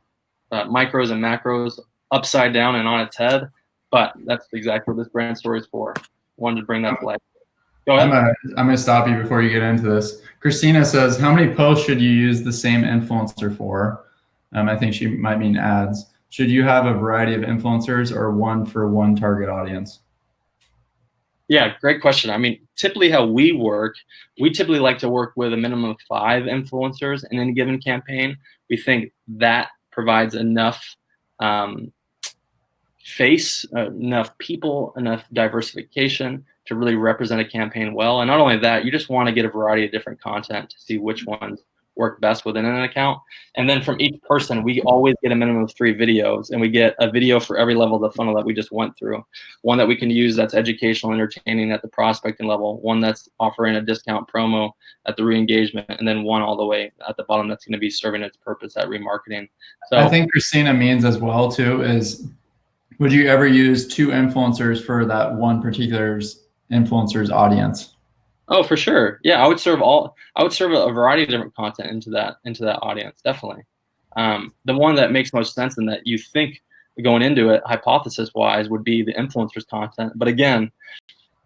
micros and macros upside down and on its head, but that's exactly what this brand story is for. Wanted to bring that to life. Go ahead. I'm gonna stop you before you get into this. Christina says, how many posts should you use the same influencer for? I think she might mean ads. Should you have a variety of influencers or one for one target audience? Yeah, great question. I mean, typically how we work, we typically like to work with a minimum of 5 influencers in any given campaign. We think that provides enough enough people, enough diversification to really represent a campaign well. And not only that, you just want to get a variety of different content to see which ones work best within an account. And then from each person, we always get a minimum of 3 videos, and we get a video for every level of the funnel that we just went through. One that we can use that's educational, entertaining at the prospecting level, one that's offering a discount promo at the re-engagement, and then one all the way at the bottom that's going to be serving its purpose at remarketing. So I think Christina means as well too is, would you ever use 2 influencers for that one particular influencer's audience? Oh, for sure. Yeah, I would serve a variety of different content into that audience, definitely. The one that makes most sense and that you think going into it, hypothesis-wise, would be the influencer's content. But again,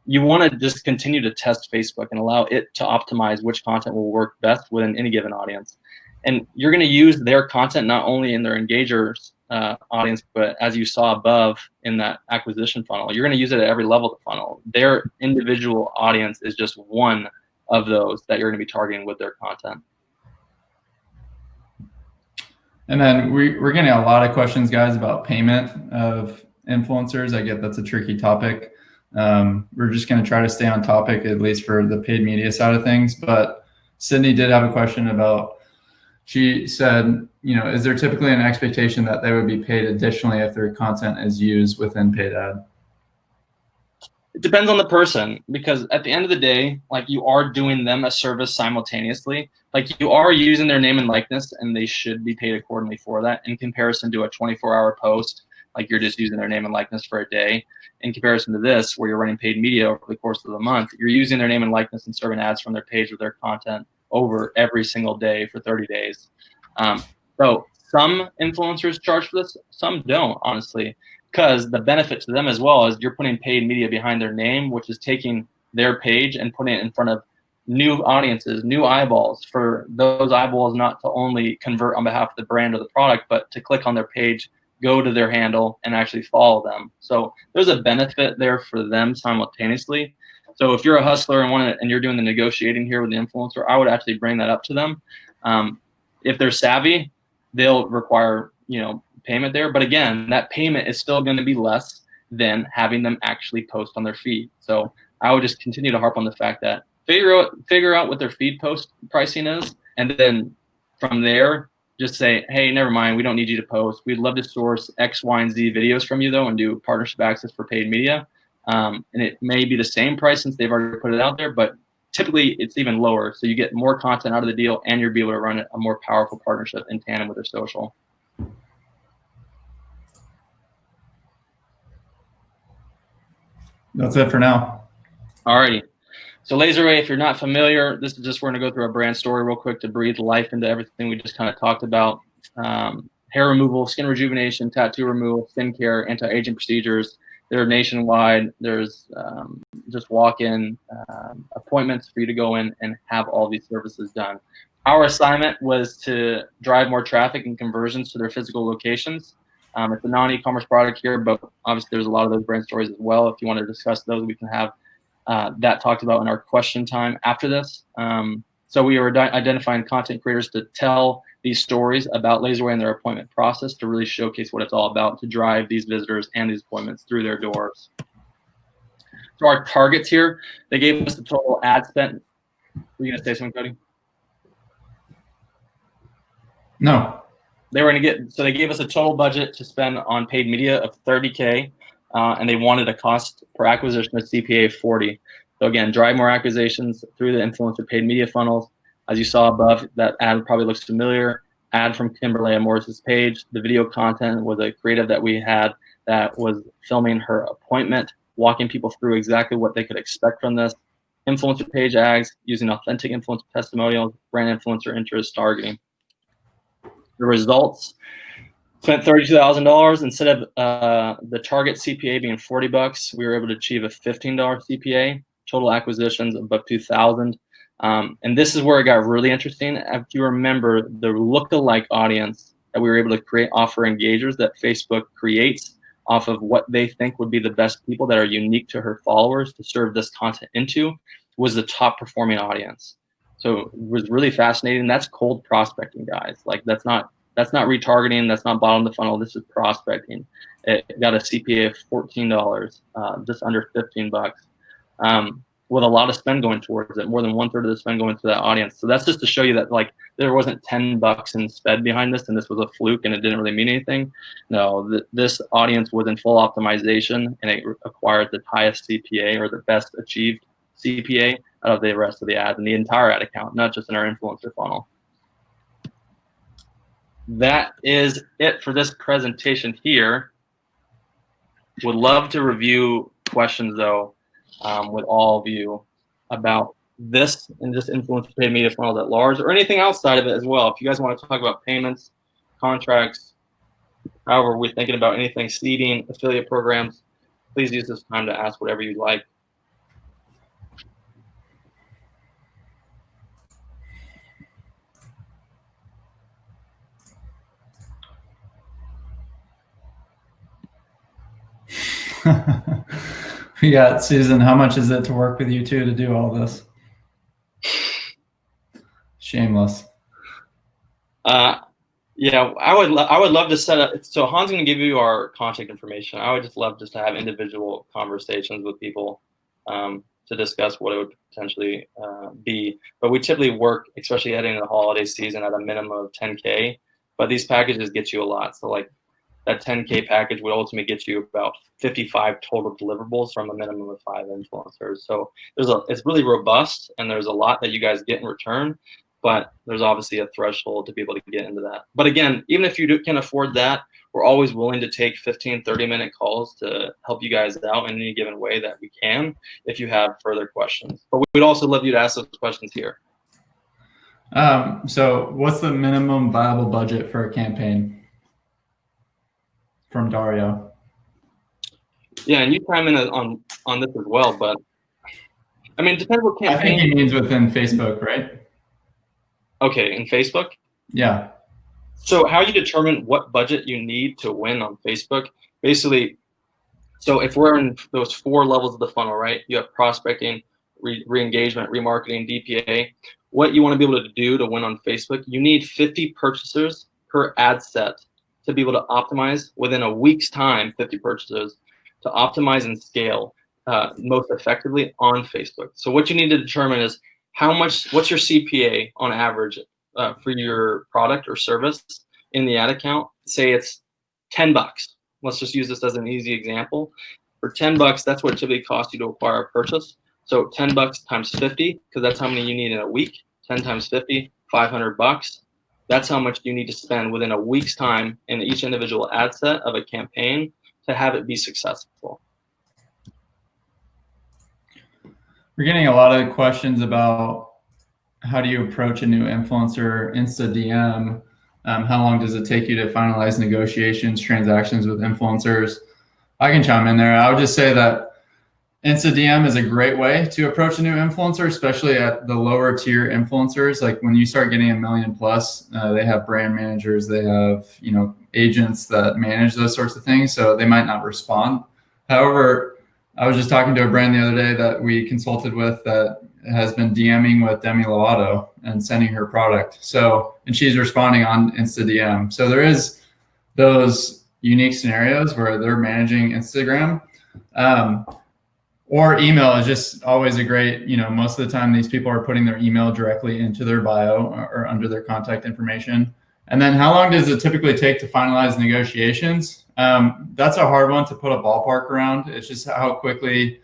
you want to just continue to test Facebook and allow it to optimize which content will work best within any given audience. And you're going to use their content not only in their engagers audience, but as you saw above in that acquisition funnel, you're going to use it at every level of the funnel. Their individual audience is just one of those that you're going to be targeting with their content. And then we're getting a lot of questions, guys, about payment of influencers. I get that's a tricky topic. We're just going to try to stay on topic, at least for the paid media side of things. But Sydney did have a question about, she said, is there typically an expectation that they would be paid additionally if their content is used within paid ad? It depends on the person, because at the end of the day, like, you are doing them a service simultaneously. Like, you are using their name and likeness, and they should be paid accordingly for that, in comparison to a 24-hour post. Like, you're just using their name and likeness for a day. In comparison to this, where you're running paid media over the course of the month, you're using their name and likeness and serving ads from their page with their content over every single day for 30 days. So some influencers charge for this, some don't, honestly, because the benefit to them as well is you're putting paid media behind their name, which is taking their page and putting it in front of new audiences, new eyeballs, for those eyeballs not to only convert on behalf of the brand or the product, but to click on their page go to their handle and actually follow them. So there's a benefit there for them simultaneously. So if you're a hustler and you're doing the negotiating here with the influencer, I would actually bring that up to them. If they're savvy, they'll require, payment there. But again, that payment is still going to be less than having them actually post on their feed. So I would just continue to harp on the fact that figure out what their feed post pricing is, and then from there, just say, hey, never mind, we don't need you to post. We'd love to source X, Y, and Z videos from you, though, and do partnership access for paid media. And it may be the same price since they've already put it out there, but typically it's even lower. So you get more content out of the deal, and you'll be able to run a more powerful partnership in tandem with their social. That's it for now. Alrighty. So LaserAway, if you're not familiar, this is just, we're going to go through a brand story real quick to breathe life into everything we just kind of talked about. Hair removal, skin rejuvenation, tattoo removal, skincare, anti-aging procedures. They're nationwide. There's just walk-in appointments for you to go in and have all these services done. Our assignment was to drive more traffic and conversions to their physical locations. It's a non-e-commerce product here, but obviously there's a lot of those brand stories as well. If you want to discuss those, we can have that talked about in our question time after this. So we are identifying content creators to tell these stories about LaserAway and their appointment process to really showcase what it's all about, to drive these visitors and these appointments through their doors. So our targets here, they gave us the total ad spend. Were you going to say something, Cody? No. They gave us a total budget to spend on paid media of $30K, and they wanted a cost per acquisition of CPA of 40. So again, drive more acquisitions through the influencer paid media funnels. As you saw above, that ad probably looks familiar. Ad from Kimberly and Morris's page. The video content was a creative that we had that was filming her appointment, walking people through exactly what they could expect from this. Influencer page ads using authentic influencer testimonials, brand influencer interest targeting. The results, spent $32,000 instead of the target CPA being $40. We were able to achieve a $15 CPA. Total acquisitions above 2,000. And this is where it got really interesting. If you remember the lookalike audience that we were able to create, offer engagers that Facebook creates off of what they think would be the best people that are unique to her followers to serve this content into, was the top performing audience. So it was really fascinating. That's cold prospecting, guys. Like that's not retargeting. That's not bottom of the funnel. This is prospecting. It got a CPA of $14, just under $15, with a lot of spend going towards it. More than 1/3 of the spend going to that audience. So that's just to show you that like there wasn't $10 in spend behind this, and this was a fluke, and it didn't really mean anything. No, this audience was in full optimization, and it acquired the highest CPA, or the best achieved CPA, out of the rest of the ads and the entire ad account, not just in our influencer funnel. That is it for this presentation here. Would love to review questions though with all of you about this and just influencer paid media funnels at large, or anything outside of it as well. If you guys want to talk about payments, contracts, however we're thinking about anything, seeding, affiliate programs, please use this time to ask whatever you'd like. We got Susan. How much is it to work with you two to do all this? Shameless. Yeah, I would love to set up. So Han's going to give you our contact information. I would just love to have individual conversations with people to discuss what it would potentially be. But we typically work, especially heading into the holiday season, at a minimum of 10K. But these packages get you a lot. So like that 10K package would ultimately get you about 55 total deliverables from a minimum of 5 influencers. So it's really robust, and there's a lot that you guys get in return. But there's obviously a threshold to be able to get into that. But again, even if you can afford that, we're always willing to take 15, 30-minute calls to help you guys out in any given way that we can if you have further questions. But we'd also love you to ask those questions here. So what's the minimum viable budget for a campaign from Dario? Yeah, and you chime in on this as well. But, I mean, it depends what campaign. I think he means within Facebook, right? Okay, in Facebook? Yeah. So how you determine what budget you need to win on Facebook, basically, so if we're in those 4 levels of the funnel, right? You have prospecting, re-engagement, remarketing, DPA. What you want to be able to do to win on Facebook, you need 50 purchasers per ad set to be able to optimize within a week's time, 50 purchasers to optimize and scale most effectively on Facebook. So what you need to determine is what's your CPA on average for your product or service in the ad account. Say it's $10. Let's just use this as an easy example. For $10, that's what it typically costs you to acquire a purchase. So $10 times 50, because that's how many you need in a week. 10 times 50, $500. That's how much you need to spend within a week's time in each individual ad set of a campaign to have it be successful. We're getting a lot of questions about how do you approach a new influencer, Insta DM. How long does it take you to finalize negotiations, transactions with influencers? I can chime in there. I would just say that Insta DM is a great way to approach a new influencer, especially at the lower tier influencers. Like when you start getting 1 million plus, they have brand managers, they have, agents that manage those sorts of things. So they might not respond. However, I was just talking to a brand the other day that we consulted with that has been DMing with Demi Lovato and sending her product. So, and she's responding on Insta DM. So there is those unique scenarios where they're managing Instagram. Or email is just always a great, most of the time these people are putting their email directly into their bio or under their contact information. And then how long does it typically take to finalize negotiations? That's a hard one to put a ballpark around. It's just how quickly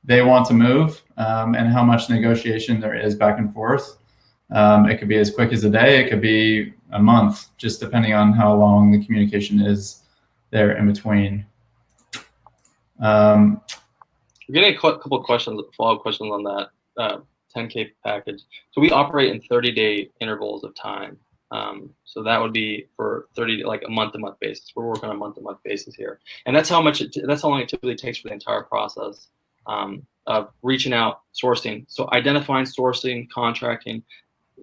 they want to move and how much negotiation there is back and forth. It could be as quick as a day. It could be a month, just depending on how long the communication is there in between. We're getting a couple of questions, follow-up questions on that 10K package. So we operate in 30-day intervals of time. So that would be for 30, like a month-to-month basis. We're working on a month-to-month basis here, and that's how long it typically takes for the entire process of reaching out, sourcing. So identifying, sourcing, contracting,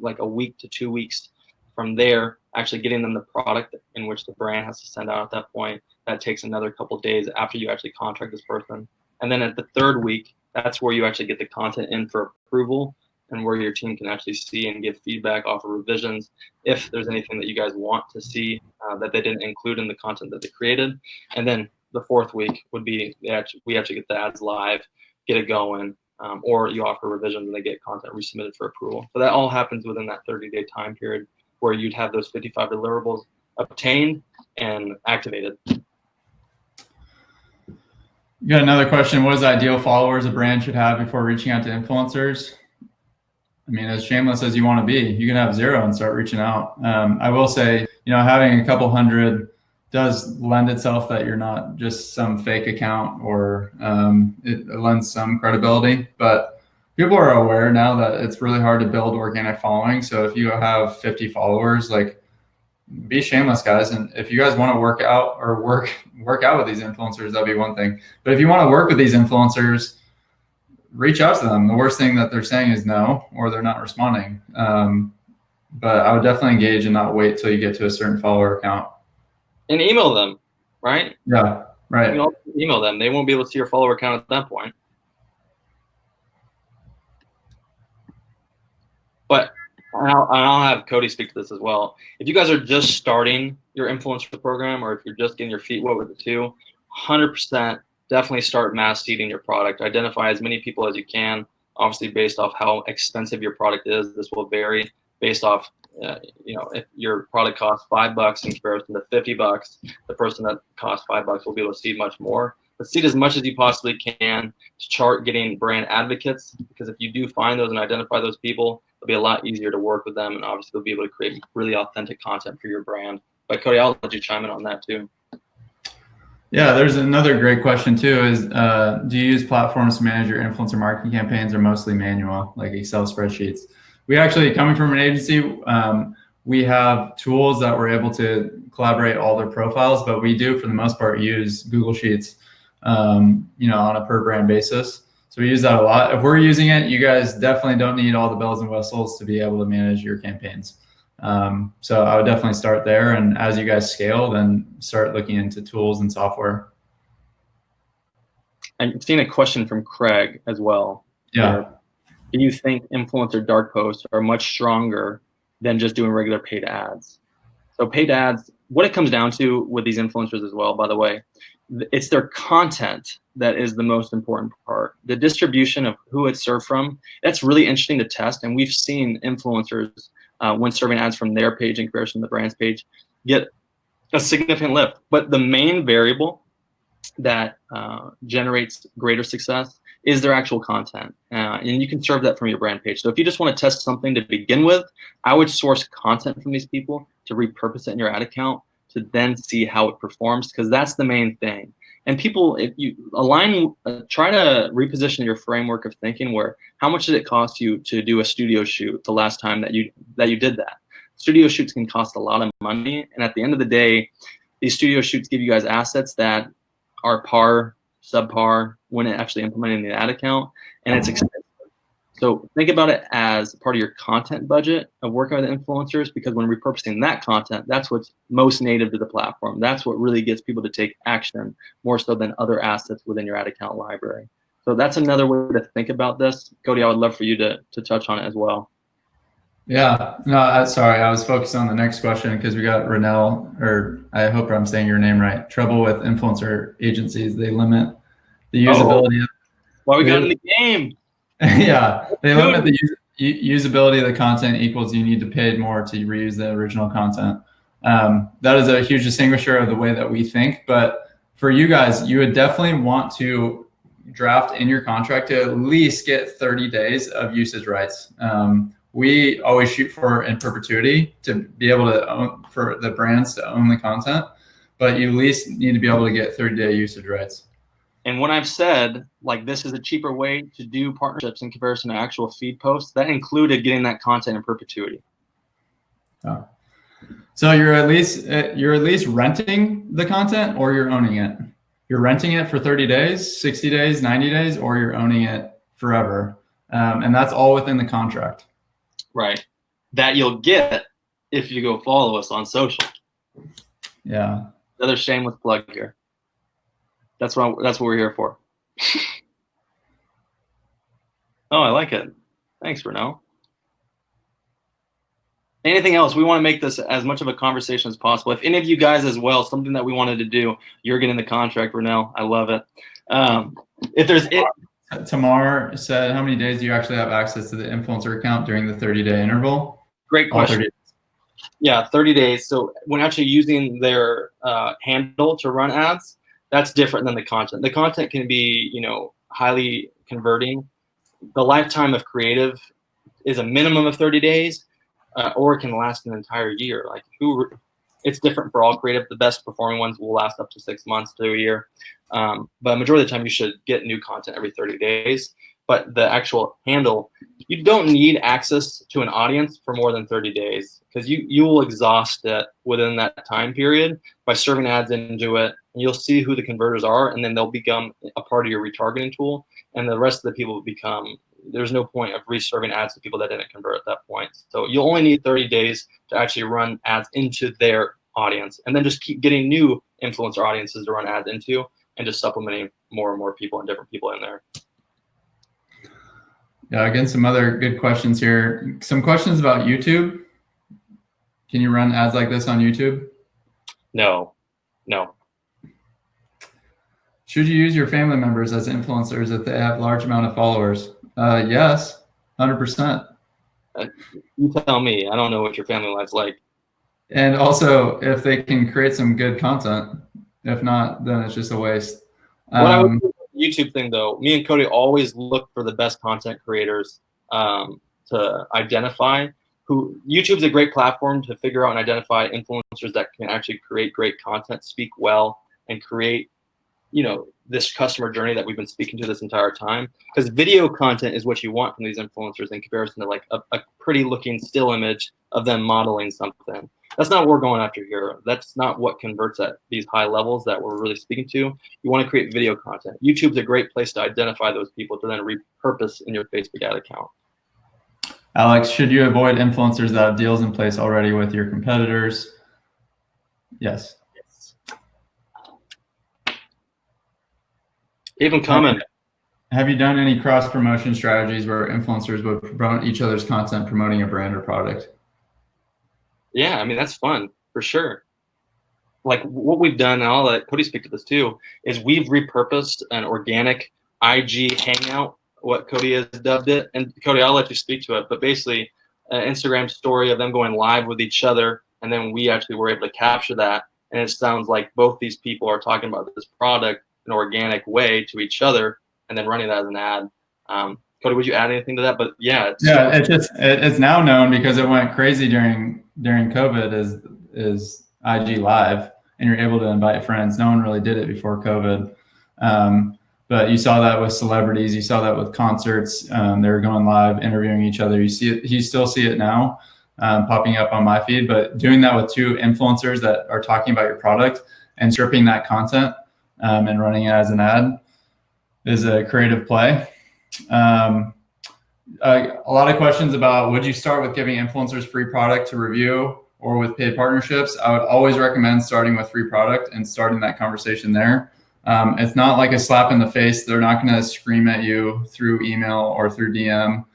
like a week to 2 weeks. From there, actually getting them the product in which the brand has to send out at that point. That takes another couple of days after you actually contract this person. And then at the 3rd week, that's where you actually get the content in for approval and where your team can actually see and give feedback, offer revisions if there's anything that you guys want to see that they didn't include in the content that they created. And then the 4th week would be we actually get the ads live, get it going, or you offer revisions and they get content resubmitted for approval. So that all happens within that 30-day time period where you'd have those 55 deliverables obtained and activated. You got another question. What is the ideal followers a brand should have before reaching out to influencers? I mean, as shameless as you want to be, you can have 0 and start reaching out. I will say, having a couple hundred does lend itself that you're not just some fake account, or it lends some credibility. But people are aware now that it's really hard to build organic following. So if you have 50 followers, like, be shameless, guys. And if you guys want to work out or work out with these influencers, that'd be one thing. But if you want to work with these influencers, reach out to them. The worst thing that they're saying is no, or they're not responding. But I would definitely engage and not wait till you get to a certain follower count. And email them, right? Yeah, right. You can email them. They won't be able to see your follower count at that point. But I'll have Cody speak to this as well. If you guys are just starting your influencer program, or if you're just getting your feet wet with it too, 100% definitely start mass seeding your product. Identify as many people as you can. Obviously, based off how expensive your product is, this will vary based off, if your product costs $5 in comparison to $50, the person that costs $5 will be able to seed much more. But seed as much as you possibly can to start getting brand advocates, because if you do find those and identify those people, it'll be a lot easier to work with them, and obviously they'll be able to create really authentic content for your brand. But Cody, I'll let you chime in on that too. Yeah, there's another great question too is, do you use platforms to manage your influencer marketing campaigns, or mostly manual, like Excel spreadsheets? We actually, coming from an agency, we have tools that we're able to collaborate all their profiles, but we do, for the most part, use Google Sheets, on a per brand basis. So we use that a lot. If we're using it, you guys definitely don't need all the bells and whistles to be able to manage your campaigns. So I would definitely start there. And as you guys scale, then start looking into tools and software. I'm seeing a question from Craig as well. Yeah. Do you think influencer dark posts are much stronger than just doing regular paid ads? So paid ads, what it comes down to with these influencers as well, by the way, it's their content that is the most important part. The distribution of who it's served from, that's really interesting to test. And we've seen influencers, when serving ads from their page in comparison to the brand's page, get a significant lift. But the main variable that generates greater success is their actual content. And you can serve that from your brand page. So if you just want to test something to begin with, I would source content from these people to repurpose it in your ad account to then see how it performs, because that's the main thing. And people, if you align, try to reposition your framework of thinking where, how much did it cost you to do a studio shoot the last time that you did that? Studio shoots can cost a lot of money. And at the end of the day, these studio shoots give you guys assets that are par, subpar when it actually implementing the ad account, and it's expensive. So think about it as part of your content budget of working with influencers, because when repurposing that content, that's what's most native to the platform. That's what really gets people to take action more so than other assets within your ad account library. So that's another way to think about this. Cody, I would love for you to touch on it as well. Yeah, no, sorry, I was focused on the next question because we got Renell, or I hope I'm saying your name right. Trouble with influencer agencies, they limit the usability. Why we got in the game? Yeah, they limit the usability of the content equals you need to pay more to reuse the original content. That is a huge distinguisher of the way that we think. But for you guys, you would definitely want to draft in your contract to at least get 30 days of usage rights. We always shoot for in perpetuity to be able to own, for the brands to own the content, but you at least need to be able to get 30-day usage rights. And when I've said, like, this is a cheaper way to do partnerships in comparison to actual feed posts, that included getting that content in perpetuity. Oh. So you're at least renting the content, or you're owning it. You're renting it for 30 days, 60 days, 90 days, or you're owning it forever. And that's all within the contract. Right. That you'll get if you go follow us on social. Yeah. Another shameless plug here. That's what we're here for. Oh, I like it. Thanks, Renaud. Anything else? We want to make this as much of a conversation as possible. If any of you guys as well, something that we wanted to do, you're getting the contract, Renaud. I love it. If there's it. Tamar said, how many days do you actually have access to the influencer account during the 30-day interval? Great question. Yeah, 30 days. So when actually using their handle to run ads, that's different than the content. The content can be, highly converting. The lifetime of creative is a minimum of 30 days, or it can last an entire year. It's different for all creative. The best performing ones will last up to 6 months to a year. But majority of the time, you should get new content every 30 days. But the actual handle, you don't need access to an audience for more than 30 days because you will exhaust it within that time period by serving ads into it. And you'll see who the converters are, and then they'll become a part of your retargeting tool. And the rest of the people will become, there's no point of reserving ads to people that didn't convert at that point. So you'll only need 30 days to actually run ads into their audience, and then just keep getting new influencer audiences to run ads into, and just supplementing more and more people and different people in there. Yeah, again, some other good questions here. Some questions about YouTube. Can you run ads like this on YouTube? No. Should you use your family members as influencers if they have large amount of followers? Yes, 100%. You tell me. I don't know what your family life's like. And also, if they can create some good content. If not, then it's just a waste. What I would do with the YouTube thing, though, me and Cody always look for the best content creators to identify. YouTube's a great platform to figure out and identify influencers that can actually create great content, speak well, and create, this customer journey that we've been speaking to this entire time. Because video content is what you want from these influencers in comparison to like a pretty looking still image of them modeling something. That's not what we're going after here. That's not what converts at these high levels that we're really speaking to. You want to create video content. YouTube's a great place to identify those people to then repurpose in your Facebook ad account. Alex, should you avoid influencers that have deals in place already with your competitors? Yes. Even comment. Have you done any cross promotion strategies where influencers would promote each other's content promoting a brand or product? Yeah, I mean, that's fun for sure. Like what we've done, and I'll let Cody speak to this too, is we've repurposed an organic IG hangout, what Cody has dubbed it. And Cody, I'll let you speak to it, but basically an Instagram story of them going live with each other. And then we actually were able to capture that. And it sounds like both these people are talking about this product in an organic way to each other and then running that as an ad. Cody, would you add anything to that? But yeah. It's now known because it went crazy during COVID is IG live, and you're able to invite friends. No one really did it before COVID. But you saw that with celebrities, you saw that with concerts. They were going live, interviewing each other. You still see it now popping up on my feed, but doing that with two influencers that are talking about your product and stripping that content and running it as an ad is a creative play. A lot of questions about, would you start with giving influencers free product to review or with paid partnerships? I would always recommend starting with free product and starting that conversation there. It's not like a slap in the face. They're not going to scream at you through email or through DM.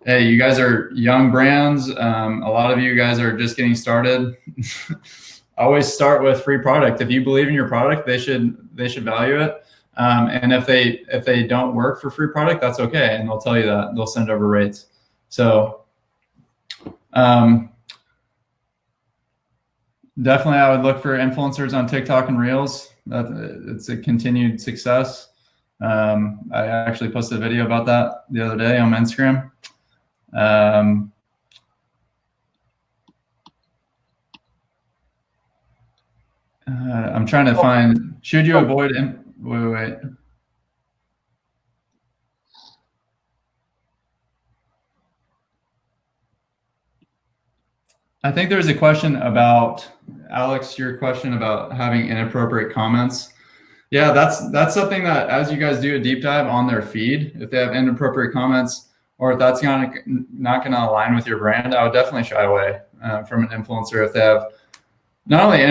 Hey, you guys are young brands. A lot of you guys are just getting started. Always start with free product. If you believe in your product, they should value it. And if they don't work for free product, that's okay. And they'll tell you that. They'll send over rates. So definitely I would look for influencers on TikTok and Reels. It's a continued success. I actually posted a video about that the other day on Instagram. I'm trying to find, should you avoid, wait. I think there's a question about, Alex, your question about having inappropriate comments. Yeah, that's something that as you guys do a deep dive on their feed, if they have inappropriate comments or if that's not going to align with your brand, I would definitely shy away from an influencer if they have not only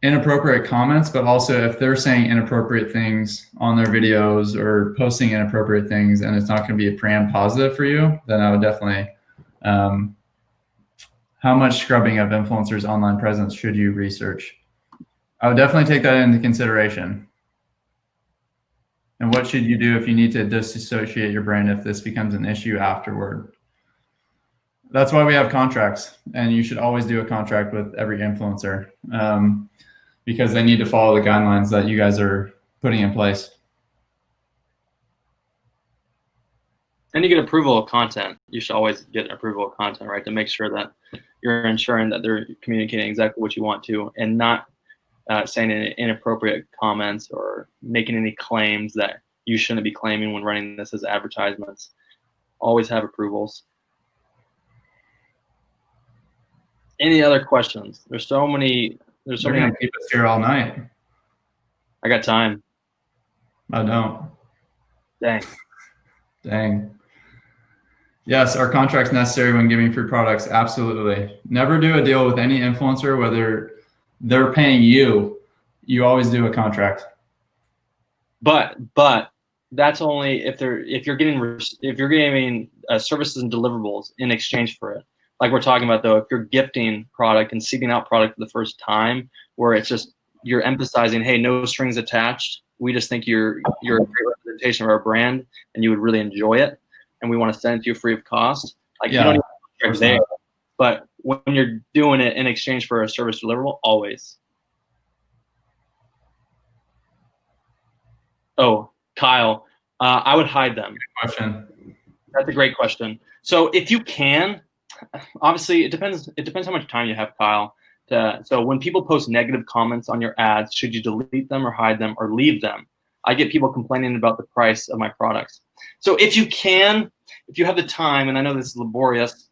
inappropriate comments, but also if they're saying inappropriate things on their videos or posting inappropriate things and it's not going to be a brand positive for you, then I would definitely, how much scrubbing of influencers' online presence should you research? I would definitely take that into consideration. And what should you do if you need to disassociate your brand if this becomes an issue afterward? That's why we have contracts, and you should always do a contract with every influencer because they need to follow the guidelines that you guys are putting in place. And you get approval of content. You should always get approval of content, right? To make sure that you're ensuring that they're communicating exactly what you want to and not saying any inappropriate comments or making any claims that you shouldn't be claiming when running this as advertisements. Always have approvals. Any other questions? There's so many. They're going to keep us here all night. I got time. I don't. Dang. Yes, are contracts necessary when giving free products? Absolutely. Never do a deal with any influencer, whether they're paying you. You always do a contract. But that's only if you're giving services and deliverables in exchange for it. Like we're talking about though, if you're gifting product and seeding out product for the first time, where it's just you're emphasizing, hey, no strings attached. We just think you're a great representation of our brand, and you would really enjoy it, and we want to send it to you free of cost. Like you don't even contract there, but when you're doing it in exchange for a service deliverable, always. Oh, Kyle, I would hide them. Good question. That's a great question. So if you can, obviously it depends how much time you have, Kyle. So when people post negative comments on your ads, should you delete them or hide them or leave them? I get people complaining about the price of my products. So if you have the time, and I know this is laborious,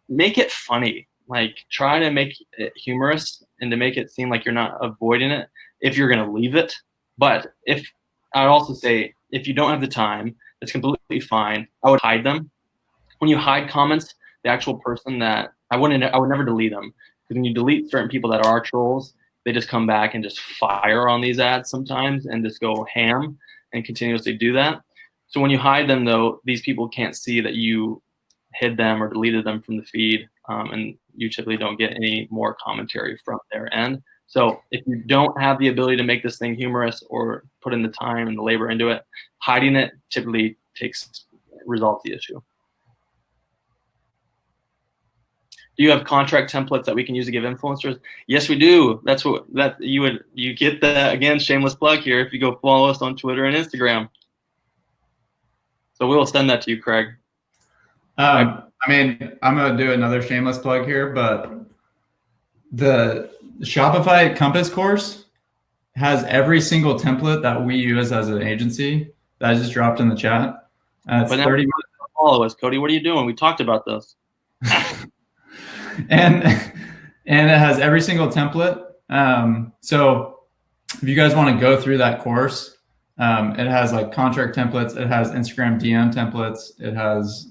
make it funny. Like try to make it humorous and to make it seem like you're not avoiding it if you're going to leave it. But I'd also say if you don't have the time, It's completely fine. I would hide them. When you hide comments, the actual person that I would never delete them, because when you delete certain people that are trolls, they just come back and just fire on these ads sometimes and just go ham and continuously do that. So when you hide them, though, these people can't see that you hid them or deleted them from the feed, and you typically don't get any more commentary from their end. So if you don't have the ability to make this thing humorous or put in the time and the labor into it, hiding it typically resolves the issue. Do you have contract templates that we can use to give influencers? Yes, we do. That's what you get that, again, shameless plug here, if you go follow us on Twitter and Instagram. So we'll send that to you, Craig. I mean, I'm going to do another shameless plug here, but the Shopify Compass course has every single template that we use as an agency that I just dropped in the chat. It's 30 minutes. Follow us, Cody. What are you doing? We talked about this. and it has every single template. So if you guys want to go through that course, it has like contract templates. It has Instagram DM templates. It has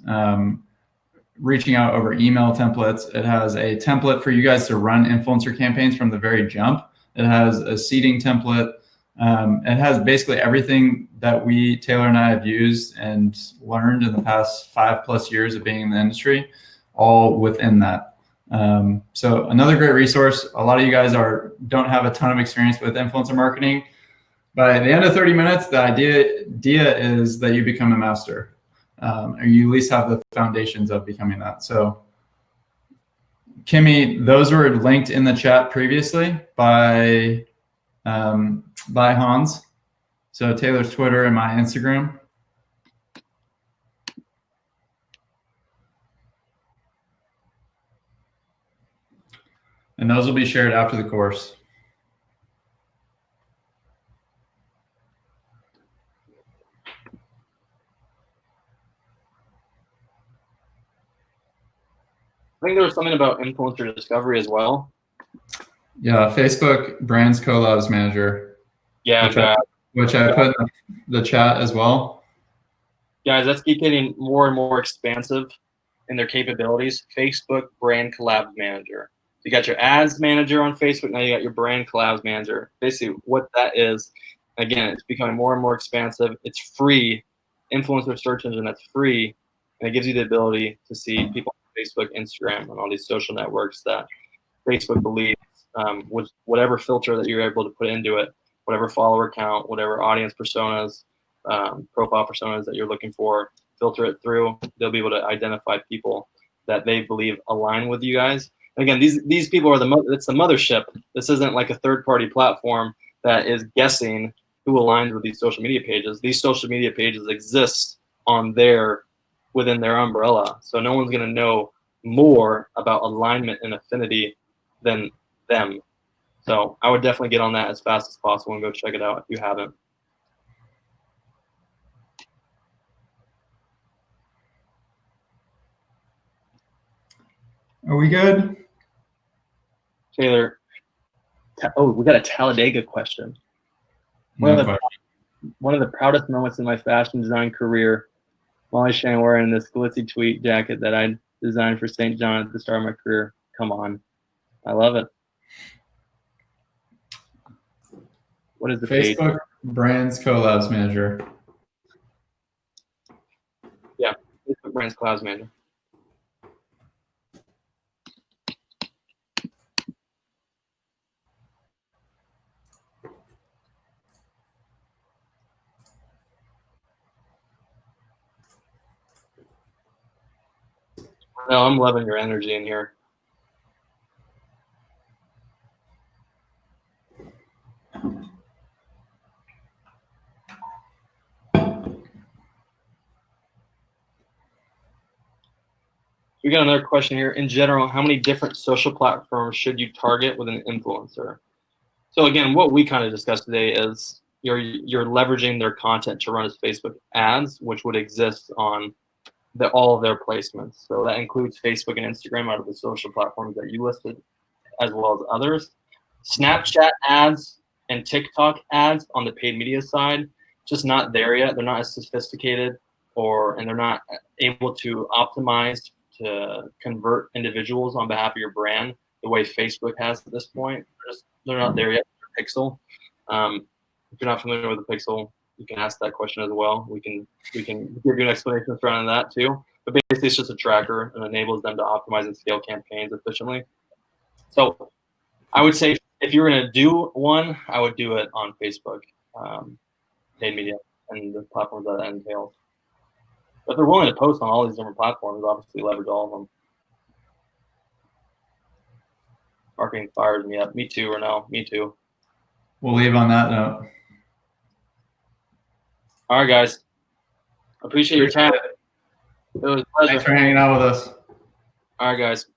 reaching out over email templates. It has a template for you guys to run influencer campaigns from the very jump. It has a seeding template. It has basically everything that Taylor and I have used and learned in the past 5+ years of being in the industry, all within that. So another great resource. A lot of you guys don't have a ton of experience with influencer marketing. By the end of 30 minutes, the idea is that you become a master, or you at least have the foundations of becoming that. So Kimmy, those were linked in the chat previously by Hans. So Taylor's Twitter and my Instagram. And those will be shared after the course. I think there was something about influencer discovery as well. Yeah, Facebook Brands Collabs Manager. Yeah, which I put in the chat as well. Guys, that's getting more and more expansive in their capabilities. Facebook Brand Collabs Manager. You got your ads manager on Facebook, now you got your brand collabs manager. Basically what that is, again, it's becoming more and more expansive. It's free, influencer search engine that's free, and it gives you the ability to see people on Facebook, Instagram, and all these social networks that Facebook believes, with whatever filter that you're able to put into it, whatever follower count, whatever audience personas, profile personas that you're looking for, filter it through. They'll be able to identify people that they believe align with you guys. Again, these people are it's the mothership. This isn't like a third-party platform that is guessing who aligns with these social media pages. These social media pages exist within their umbrella. So no one's going to know more about alignment and affinity than them. So I would definitely get on that as fast as possible and go check it out if you haven't. Are we good? Taylor, we got a Talladega question. One of the proudest moments in my fashion design career, Molly Shan wearing this glitzy tweed jacket that I designed for St. John at the start of my career. Come on. I love it. What is the Facebook page? Brands Collabs Manager. Yeah, Facebook Brands Collabs Manager. No, I'm loving your energy in here. We got another question here. In general, how many different social platforms should you target with an influencer? So again, what we kind of discussed today is you're leveraging their content to run as Facebook ads, which would exist on all of their placements. So that includes Facebook and Instagram out of the social platforms that you listed, as well as others. Snapchat ads and TikTok ads on the paid media side, just not there yet. They're not as sophisticated and they're not able to optimize to convert individuals on behalf of your brand the way Facebook has at this point. They're not there yet. Pixel. If you're not familiar with the Pixel, you can ask that question as well. We can give you an explanation surrounding that too. But basically, it's just a tracker and enables them to optimize and scale campaigns efficiently. So I would say if you're going to do one, I would do it on Facebook, paid media, and the platforms that entails. But if they're willing to post on all these different platforms, obviously leverage all of them. Marketing fires me up. Me too, Renell. Me too. We'll leave on that note. All right, guys. Appreciate your time. It was a pleasure. Thanks for hanging out with us. All right, guys.